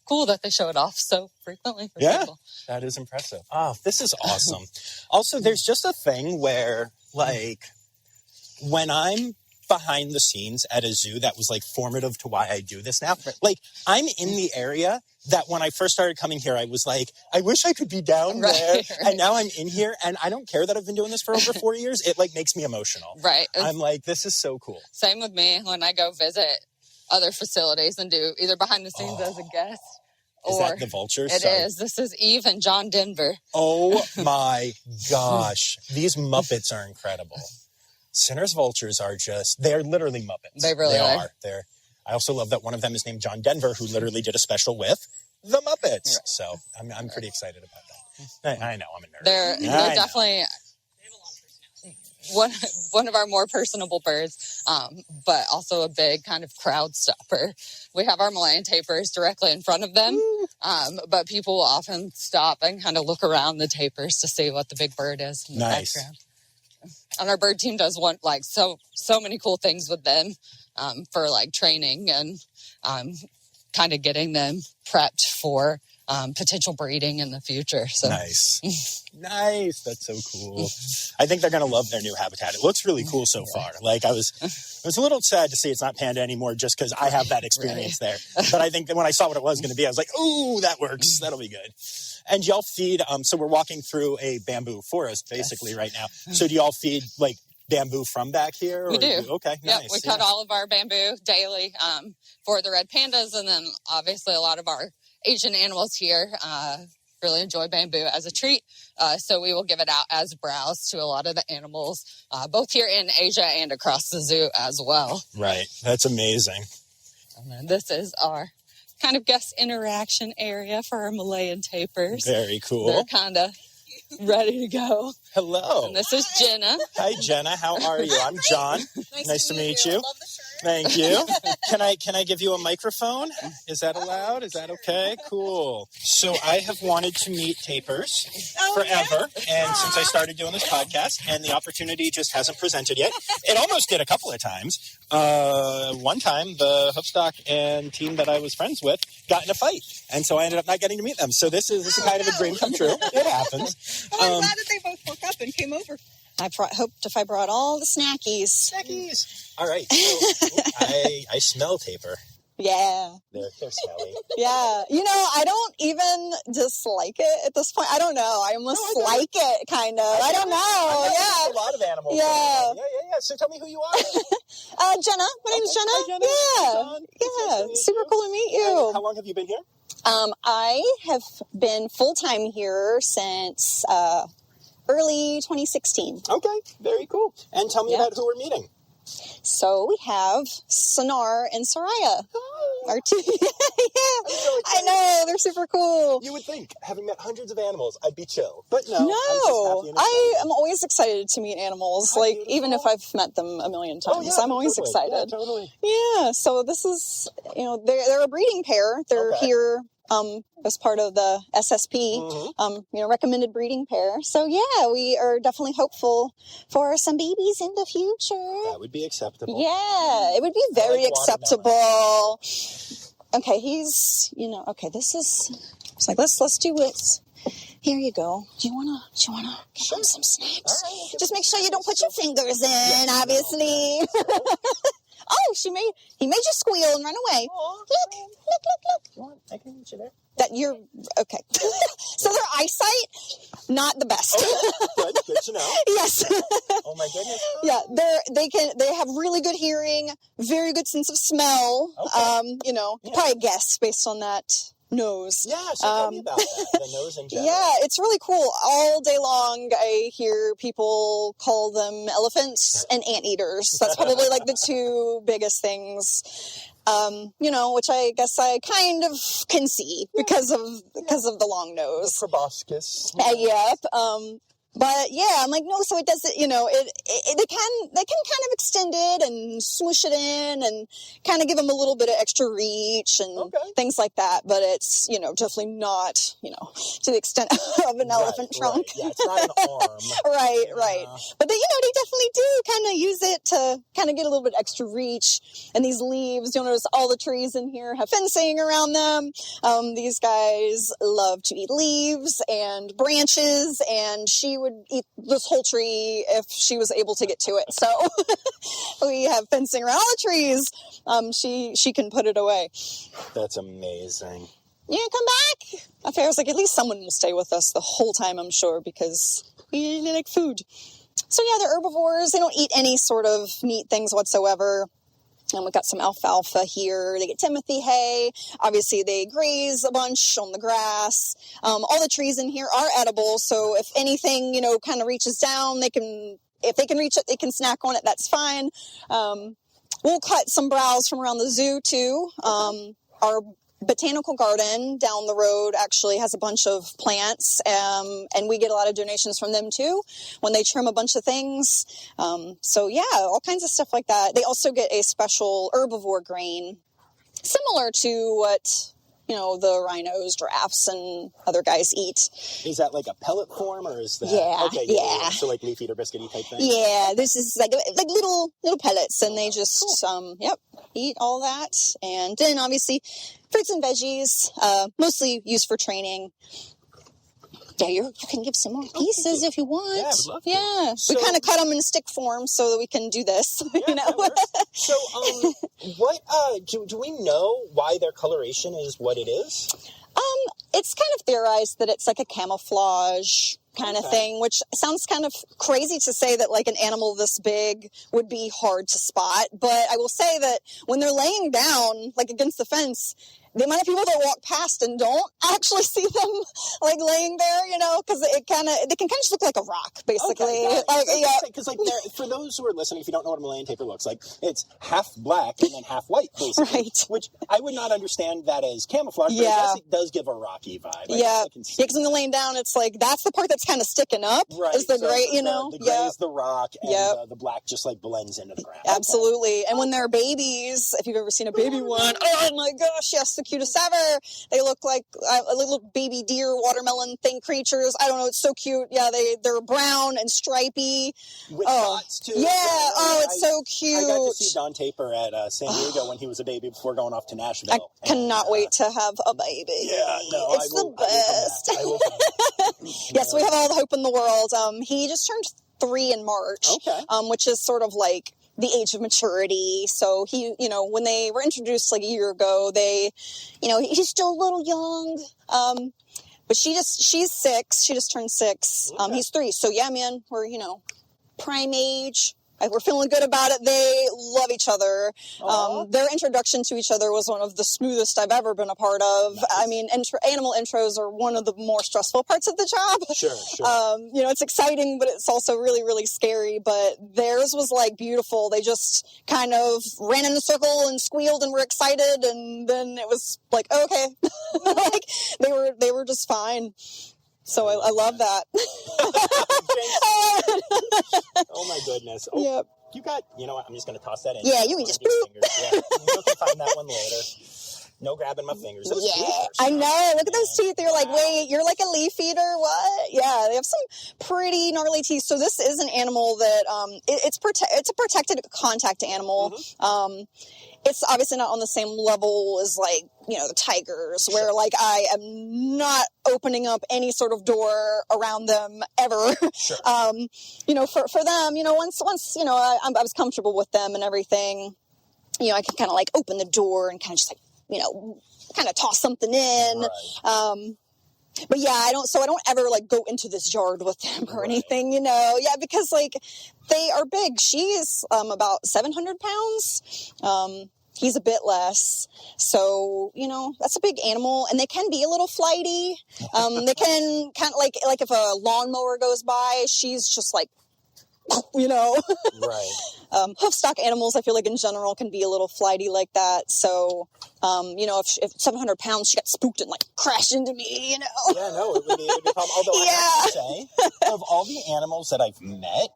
cool that they show it off so frequently for people. That is impressive. Oh, this is awesome. Also, there's just a thing where, like, when I'm behind the scenes at a zoo, that was like formative to why I do this now. Like, I'm in the area that when I first started coming here, I was like, I wish I could be down there. Right. And now I'm in here, and I don't care that I've been doing this for over 4 years. It like makes me emotional. Right. I'm like, this is so cool. Same with me when I go visit other facilities and do either behind the scenes as a guest. Is that the vultures? It is. This is Eve and John Denver. Oh my gosh. These Muppets are incredible. Sinner's vultures are they're literally Muppets. They really are. I also love that one of them is named John Denver, who literally did a special with the Muppets. Right. So I'm pretty excited about that. I know, I'm a nerd. They're definitely one of our more personable birds, but also a big kind of crowd stopper. We have our Malayan tapirs directly in front of them, but people will often stop and kind of look around the tapirs to see what the big bird is in the background. And our bird team does so many cool things with them for like training and kind of getting them prepped for potential breeding in the future. So nice. That's so cool. I think they're going to love their new habitat. It looks really cool so far. Like I was a little sad to see it's not panda anymore, just because I have that experience there. But I think that when I saw what it was going to be, I was like, ooh, that works. That'll be good. And y'all feed, so we're walking through a bamboo forest basically right now. So do y'all feed like bamboo from back here? We do. Okay, yep, nice. We cut all of our bamboo daily for the red pandas. And then obviously a lot of our Asian animals here really enjoy bamboo as a treat. So we will give it out as browse to a lot of the animals, both here in Asia and across the zoo as well. Right. That's amazing. And then this is our kind of guest interaction area for our Malayan tapirs. Very cool. They're kind of ready to go. Hello. And this is Jennah. Hi, Jennah. How are you? I'm John. Nice to meet you. Love the shirt. Thank you. Can I give you a microphone? Is that allowed? Is that okay? Cool. So I have wanted to meet tapirs forever, and since I started doing this podcast, and the opportunity just hasn't presented yet. It almost did a couple of times. One time, the hoofstock and team that I was friends with got in a fight, and so I ended up not getting to meet them. So this is kind of a dream come true. It happens. Well, I'm glad that they both woke up and came over. I hoped if I brought all the snackies. All right. So, I smell tapir. Yeah. They're smelly. Yeah. I don't even dislike it at this point. I don't know. I almost like it, kind of. I don't know. Yeah. A lot of animals. Yeah. Yeah. So tell me who you are. Jennah. My name's Jennah. Hi, Jennah. Yeah. Nice super cool to meet you. How long have you been here? I have been full-time here since early 2016. Okay. Very cool. And tell me about who we're meeting. So we have Sonar and Soraya. Our two. I know, they're super cool. You would think, having met hundreds of animals, I'd be chill. But no. I am always excited to meet animals. Even if I've met them a million times, I'm always excited. Yeah, totally. Yeah, so this is, they're a breeding pair. They're here as part of the SSP, recommended breeding pair. So yeah, we are definitely hopeful for some babies in the future. That would be acceptable. Yeah, it would be very acceptable. Okay, this is, it's like, let's do it. Here you go. Do you wanna give them some snacks? Right, just make sure you don't put your fingers in, obviously. Oh, he made you squeal and run away. Aww, look. You want? I can meet you there. That you're okay. So their eyesight, not the best. Okay. Good to know. Yes. Oh my goodness. Yeah, they have really good hearing, very good sense of smell. Okay. Probably guess based on that nose. Yeah, so tell me about that, the nose in general. Yeah, it's really cool. All day long, I hear people call them elephants and anteaters. That's probably like the two biggest things, which I guess I kind of can see because of the long nose. The proboscis. Yep. But yeah, I'm like, no, so it doesn't, they can kind of extend it and swoosh it in and kind of give them a little bit of extra reach and things like that. But it's, definitely not, to the extent of an elephant trunk. Right. Yeah, it's not an arm. Right. But they definitely do kind of use it to kind of get a little bit extra reach. And these leaves, you'll notice all the trees in here have fencing around them. These guys love to eat leaves and branches, and she would eat this whole tree if she was able to get to it. So we have fencing around all the trees. She can put it away. That's amazing. Yeah, come back. I was like, at least someone will stay with us the whole time, I'm sure, because we like food. So yeah, they're herbivores. They don't eat any sort of meat things whatsoever. And we've got some alfalfa here. They get Timothy hay. Obviously, they graze a bunch on the grass. All the trees in here are edible. So if anything, kind of reaches down, if they can reach it, they can snack on it. That's fine. We'll cut some browse from around the zoo too. Our botanical garden down the road actually has a bunch of plants, and we get a lot of donations from them too when they trim a bunch of things. So yeah, all kinds of stuff like that. They also get a special herbivore grain similar to what the rhinos, giraffes, and other guys eat. Is that like a pellet form, or is that? Yeah, okay, yeah. So like leaf eater biscuity type thing. Yeah, this is like little pellets, and they just eat all that, and then obviously fruits and veggies, mostly used for training. Yeah, you can give some more pieces if you want. Yeah, I would love to. Yeah, so, we kind of cut them in stick form so that we can do this. Yeah, So, what do we know why their coloration is what it is? It's kind of theorized that it's like a camouflage kind of thing, which sounds kind of crazy to say that like an animal this big would be hard to spot. But I will say that when they're laying down, like against the fence, the amount of people that walk past and don't actually see them like laying there, because they can kind of just look like a rock, basically. Because for those who are listening, if you don't know what a Malayan tapir looks like, it's half black and then half white, basically. Right. Which I would not understand that as camouflage, but I guess it does give a rocky vibe. Because when they're laying down, it's like that's the part that's kind of sticking up. Right. Is the gray, The gray is the rock, and the black just like blends into the ground. Absolutely. And when they're babies, if you've ever seen a baby one, oh my gosh, yes, the cutest ever. They look like little baby deer, watermelon thing creatures. I don't know. It's so cute. Yeah, they're brown and stripy. With dots too. Yeah. It's so cute. I got to see Don Taper at San Diego when he was a baby before going off to Nashville. I cannot wait to have a baby. Yeah, no, it's the best. I will come back. Yes, we have all the hope in the world. He just turned 3 in March, which is sort of like the age of maturity. So he, when they were introduced like a year ago, he's still a little young. But she's 6. She just turned 6. He's 3. So yeah, man, we're, prime age. We're feeling good about it. They love each other. Their introduction to each other was one of the smoothest I've ever been a part of. Nice. I mean, animal intros are one of the more stressful parts of the job. Sure. It's exciting, but it's also really, really scary. But theirs was like beautiful. They just kind of ran in a circle and squealed and were excited. And then it was like, okay, like they were just fine. So I love that. Oh my goodness. Oh, yep. You got, what, I'm just going to toss that in. Yeah, you can just Yeah, you can find that one later. No grabbing my fingers. I know. Look at those teeth. You're like, wait, you're like a leaf eater? What? Yeah, they have some pretty gnarly teeth. So this is an animal that it's a protected contact animal. Mm-hmm. It's obviously not on the same level as like, the tigers, where like I am not opening up any sort of door around them ever. Sure. For them, once I was comfortable with them and everything, I could kind of like open the door and kind of just like, kind of toss something in. Right. But yeah, I don't ever like go into this yard with them or anything, because like they are big. She's about 700 pounds. He's a bit less. So, that's a big animal, and they can be a little flighty. They can kind of like if a lawnmower goes by, she's just like you know. Right. Hoofstock animals, I feel like in general can be a little flighty like that. So, you know, if 700 pounds, she got spooked and like crashed into me, you know. Yeah, no, it would be a problem. Although I have to say, of all the animals that I've met,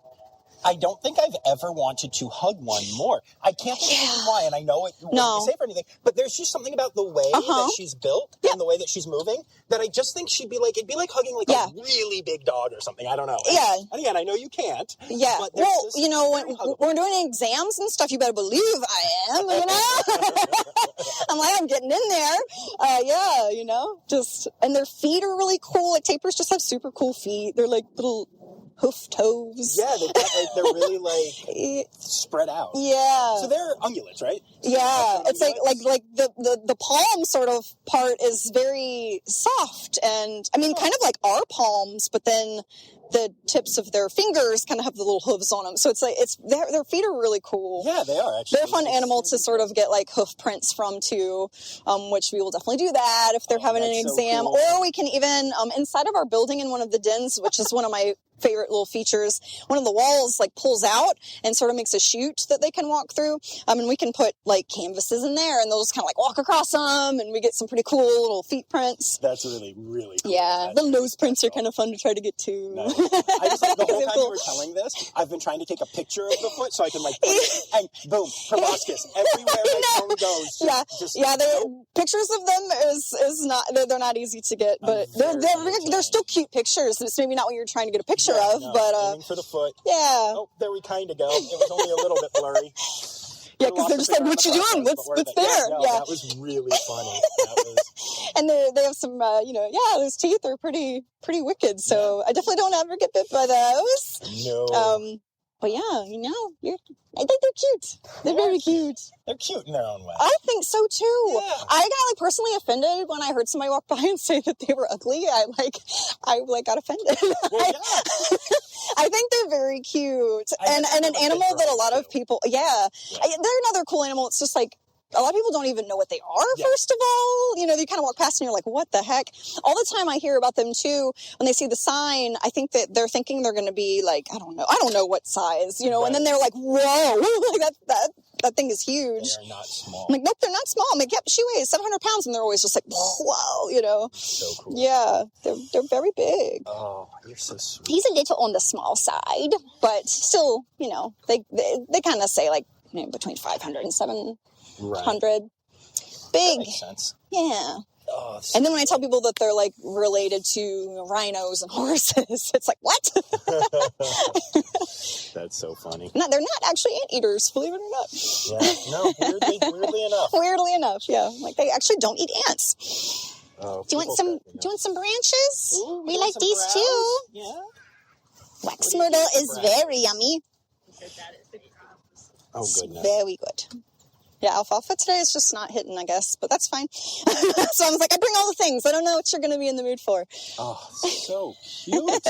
I don't think I've ever wanted to hug one more. I can't think of even why, and I know it wouldn't be safe or anything, but the's just something about the way that she's built and the way that she's moving that I just think it'd be like hugging like a really big dog or something. I don't know. And again, I know you can't. Yeah. Well, you know, when we're doing exams and stuff, you better believe I am, you know? I'm like, I'm getting in there. Yeah, you know, and their feet are really cool. Like tapirs just have super cool feet. They're like little hoof toes. Yeah, they're really like spread out. Yeah. So they're ungulates, right? Yeah, it's like the palm sort of part is very soft, and I mean kind of like our palms, but then the tips of their fingers kind of have the little hooves on them. So it's like their feet are really cool. Yeah, they are actually. They're a fun animal to sort of get like hoof prints from too, which we will definitely do that if they're having an exam. So cool. Or we can even inside of our building in one of the dens, which is one of my favorite little features, one of the walls like pulls out and sort of makes a chute that they can walk through. And we can put like canvases in there and they'll just kind of like walk across them and we get some pretty cool little feet prints. That's really, really cool. Yeah, the nose prints are kind of fun to try to get to. Nice. I just the whole time you were telling this, I've been trying to take a picture of the foot so I can like put it, and boom, proboscis everywhere my phone goes. Pictures of them is not they're not easy to get, but they're still cute pictures. It's maybe not what you're trying to get a picture of, but aiming for the foot. Yeah. Oh, there we kind of go. It was only a little bit blurry. Yeah, because they're just like, what you doing? What's there? Yeah, that was really funny. And they have some, those teeth are pretty wicked. So I definitely don't ever get bit by those. No. But yeah, I think they're cute. They're very cute. They're cute in their own way. I think so too. Yeah. I got like personally offended when I heard somebody walk by and say that they were ugly. I got offended. Well, yeah. I think they're very cute and an animal that a lot of people, they're another cool animal. It's just like, a lot of people don't even know what they are, first of all. You know, you kind of walk past and you're like, what the heck? All the time I hear about them, too, when they see the sign, I think that they're thinking they're going to be like, I don't know what size, and then they're like, whoa, like that thing is huge. They are not small. I'm like, nope, they're not small. I'm like, yep, she weighs 700 pounds, and they're always just like, whoa, So cool. Yeah, they're very big. Oh, you're so sweet. He's a little on the small side, but still, they kind of say like, between 500 and 700. Right. Big. That makes sense. Yeah. Oh, and then when I tell people that they're like related to rhinos and horses, it's like, what? That's so funny. No, they're not actually anteaters, believe it or not. Yeah. No, weirdly enough. Weirdly enough, yeah. Like they actually don't eat ants. Oh, do you want some branches? Ooh, we like these browse? too. Yeah. Wax myrtle is very yummy. Oh, goodness. Very good. Yeah, alfalfa today is just not hitting, I guess, but that's fine. So I was like, I bring all the things. I don't know what you're going to be in the mood for. Oh, so cute.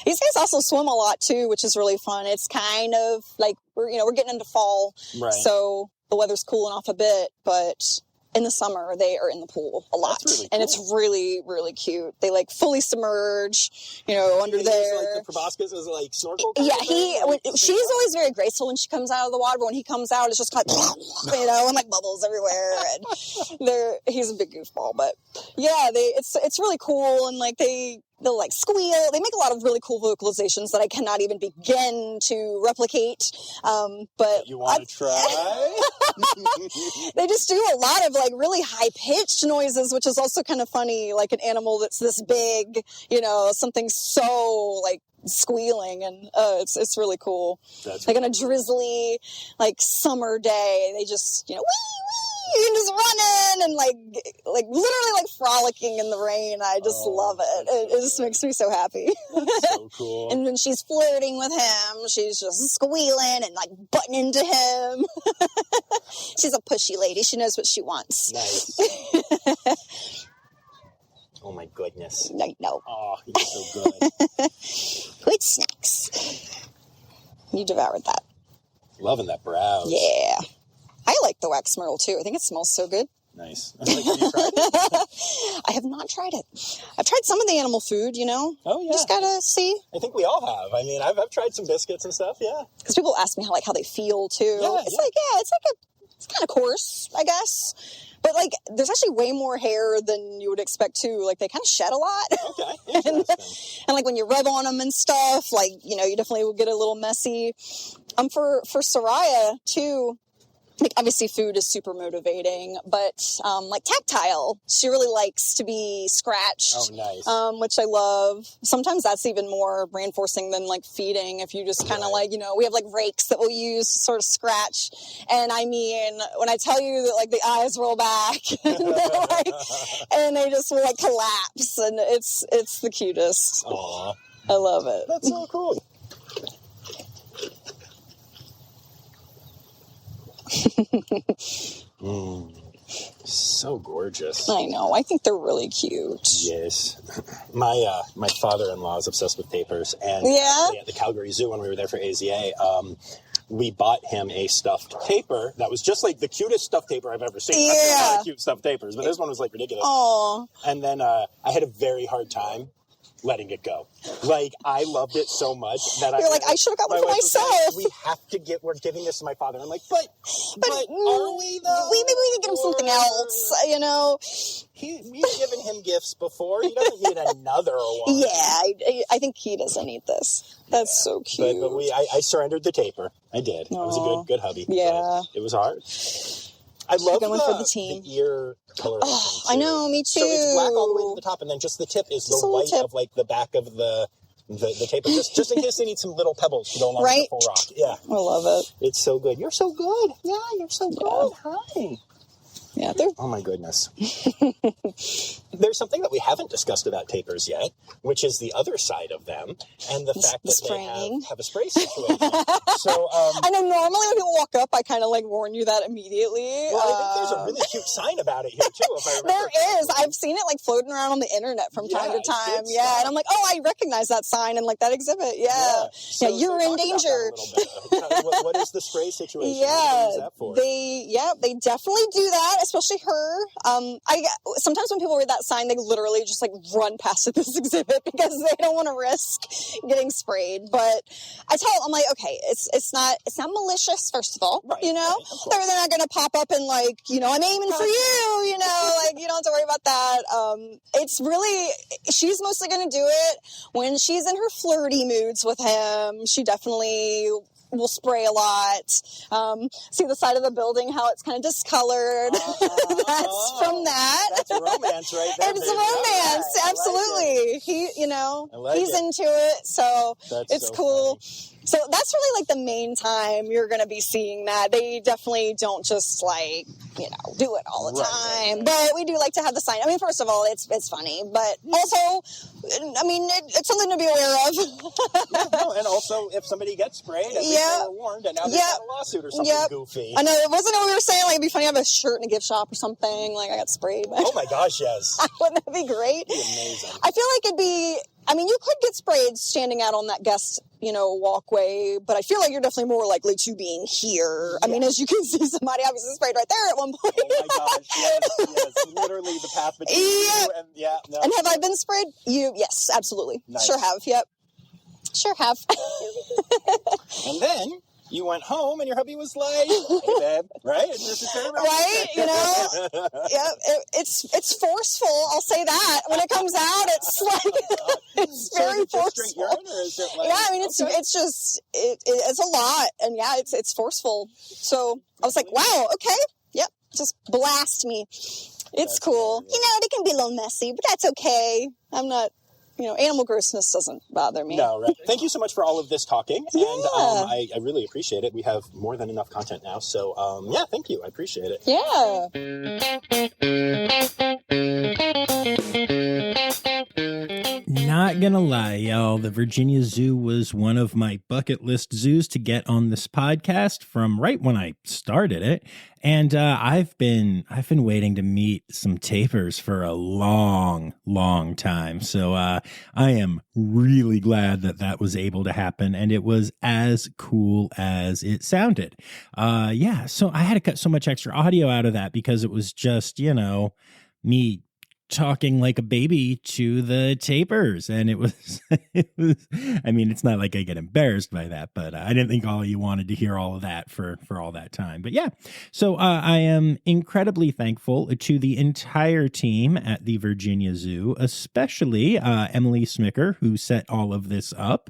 These guys also swim a lot too, which is really fun. It's kind of like we're getting into fall, right. So the weather's cooling off a bit, but in the summer they are in the pool a lot, really cool. And it's really, really cute. They like fully submerge, under there. Like the proboscis is like snorkel. Yeah, she's always very graceful when she comes out of the water, but when he comes out, it's just kind of and like bubbles everywhere. And he's a big goofball, but yeah, it's really cool, and like they'll like squeal. They make a lot of really cool vocalizations that I cannot even begin to replicate. But you want to try? They just do a lot of like really high pitched noises, which is also kind of funny. Like an animal that's this big, something so like squealing, and it's really cool. That's like on a drizzly like summer day, they just wee wee and just running and like literally like frolicking in the rain. I just love it. It just makes me so happy. That's so cool. And when she's flirting with him, she's just squealing and like butting into him. She's a pushy lady. She knows what she wants. Nice. Oh my goodness. I know. Oh, he's so good. Good snacks. You devoured that. Loving that browse. Yeah. I like the wax myrtle too. I think it smells so good. Nice. Have you tried it? I have not tried it. I've tried some of the animal food, you know? Oh, yeah. Just gotta see. I think we all have. I mean, I've tried some biscuits and stuff, yeah. Because people ask me how they feel, too. Yeah, It's kind of coarse, I guess. But, like, there's actually way more hair than you would expect, too. Like, they kind of shed a lot. Okay, interesting. and, like, when you rub on them and stuff, like, you know, you definitely will get a little messy. For Soraya, too, like, obviously food is super motivating, but, like, tactile. She really likes to be scratched. Oh, nice. Which I love. Sometimes that's even more reinforcing than, like, feeding. If you just kind of, like, you know, we have, like, rakes that we'll use to sort of scratch. And, I mean, when I tell you that, like, the eyes roll back and they just will, like, collapse. And it's the cutest. Aw. I love it. That's so cool. So gorgeous. I know. I think they're really cute. Yes. My father-in-law is obsessed with tapirs, and Yeah? at the Calgary Zoo when we were there for AZA, we bought him a stuffed tapir that was just like the cutest stuffed tapir I've ever seen. I've seen a lot of cute stuffed tapirs, but this one was like ridiculous. Aw. And then I had a very hard time letting it go. Like, I loved it so much that You're like, I should have got one for myself. We have to we're giving this to my father. I'm like, but are we though? Maybe we can get him something else, you know? We've given him gifts before. He doesn't need another one. Yeah, I think he doesn't need this. That's so cute. But I surrendered the tapir. I did. It was a good hubby. Yeah. It was hard. I love good one for the team. The ear coloration. Oh, I know, me too. So it's black all the way to the top, and then just the tip is the white of like the back of the tapir, just in case they need some little pebbles to go along with the full rock. Yeah, I love it. It's so good. You're so good. Yeah, you're so good. Hi. Yeah, oh my goodness. There's something that we haven't discussed about tapirs yet, which is the other side of them, and the fact that they have a spray situation. So, I know normally when people walk up, I kind of like warn you that immediately. Well, I think there's a really cute sign about it here too, if I remember. There is. I've seen it like floating around on the internet from time to time. Yeah, and I'm like, oh, I recognize that sign and like that exhibit. Yeah, so, you're in danger. What is the spray situation? Yeah, what is that for? They definitely do that, especially her. Sometimes when people read that sign, they literally just like run past this exhibit because they don't want to risk getting sprayed. But I tell them, I'm like, okay, it's not malicious, first of all. Right, you know, right, they're not going to pop up and like, you know, I'm aiming for you. You know, like you don't have to worry about that. It's really, she's mostly going to do it when she's in her flirty moods with him. She definitely will spray a lot. See the side of the building, how it's kind of discolored. That's from that. That's romance right there. It's romance, right. absolutely. Like he, you know, he's into it, so it's so cool. Funny. So that's really like the main time you're going to be seeing that. They definitely don't just like, you know, do it all the time. Right. But we do like to have the sign. I mean, first of all, it's funny, but also, I mean, it's something to be aware of. And also, if somebody gets sprayed, at least they were warned, and now they've got a lawsuit or something goofy. I know, it wasn't what we were saying. Like, it'd be funny to have a shirt in a gift shop or something. Like, I got sprayed. Oh my gosh, yes. Wouldn't that be great? It'd be amazing. I feel like it'd be, I mean, you could get sprayed standing out on that guest, you know, walkway, but I feel like you're definitely more likely to being here. Yeah. I mean, as you can see, somebody obviously sprayed right there at one point. Oh my gosh, yes, literally the path between you and, And have I been sprayed? Yes, absolutely. Nice. Sure have, yep. Sure have. And then you went home and your hubby was like, hey, babe, right? Right, you know? Yeah, it's forceful, I'll say that. When it comes out, it's like, it's very forceful. Straight urine, or is it like, yeah, I mean, it's just, it's a lot. And yeah, it's forceful. So I was like, wow, okay, yep, just blast me. It's cool. You know, they can be a little messy, but that's okay. I'm not, you know, animal grossness doesn't bother me. No, right. Thank you so much for all of this talking. Yeah. And I really appreciate it. We have more than enough content now. So, yeah, thank you. I appreciate it. Yeah. not gonna lie, y'all, the Virginia Zoo was one of my bucket list zoos to get on this podcast from right when I started it. And I've been waiting to meet some tapirs for a long time. So I am really glad that was able to happen, and it was as cool as it sounded. So I had to cut so much extra audio out of that because it was just, me talking like a baby to the tapirs, and it was I mean, it's not like I get embarrassed by that, but I didn't think all of you wanted to hear all of that for all that time. But yeah, so I am incredibly thankful to the entire team at the Virginia Zoo, especially Emily Smicker, who set all of this up.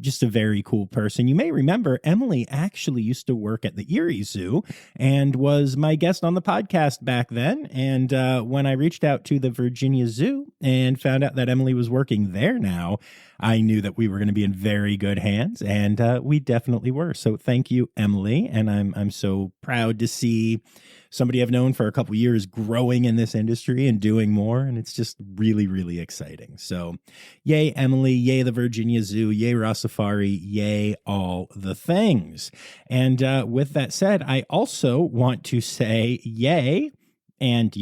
Just a very cool person. You may remember Emily actually used to work at the Erie Zoo and was my guest on the podcast back then. And when I reached out to the Virginia Zoo and found out that Emily was working there now, I knew that we were going to be in very good hands, and we definitely were. So thank you, Emily. And I'm so proud to see somebody I've known for a couple years growing in this industry and doing more. And it's just really, really exciting. So yay, Emily, yay, the Virginia Zoo, yay, Rossifari, yay, all the things. And with that said, I also want to say yay and,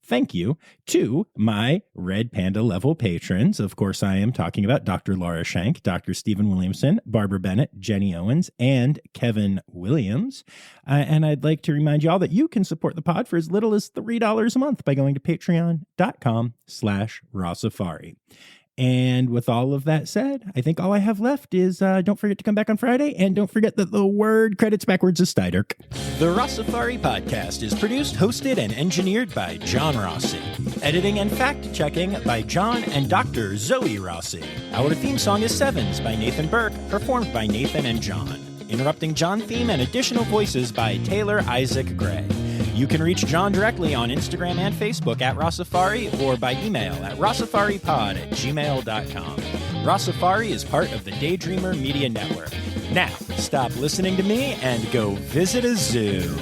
thank you to my Red Panda level patrons. Of course, I am talking about Dr. Laura Shank, Dr. Stephen Williamson, Barbara Bennett, Jenny Owens, and Kevin Williams. And I'd like to remind you all that you can support the pod for as little as $3 a month by going to patreon.com/Rossifari. And with all of that said, I think all I have left is don't forget to come back on Friday, and don't forget that the word credits backwards is Steiderk. The Rossifari podcast is produced, hosted, and engineered by John Rossi. Editing and fact-checking by John and Dr. Zoe Rossi. Our theme song is Sevens by Nathan Burke, performed by Nathan and John. Interrupting John theme and additional voices by Taylor Isaac Gray. You can reach John directly on Instagram and Facebook at Rossifari, or by email at rossifaripod@gmail.com. Rossifari is part of the Daydreamer Media Network. Now, stop listening to me and go visit a zoo.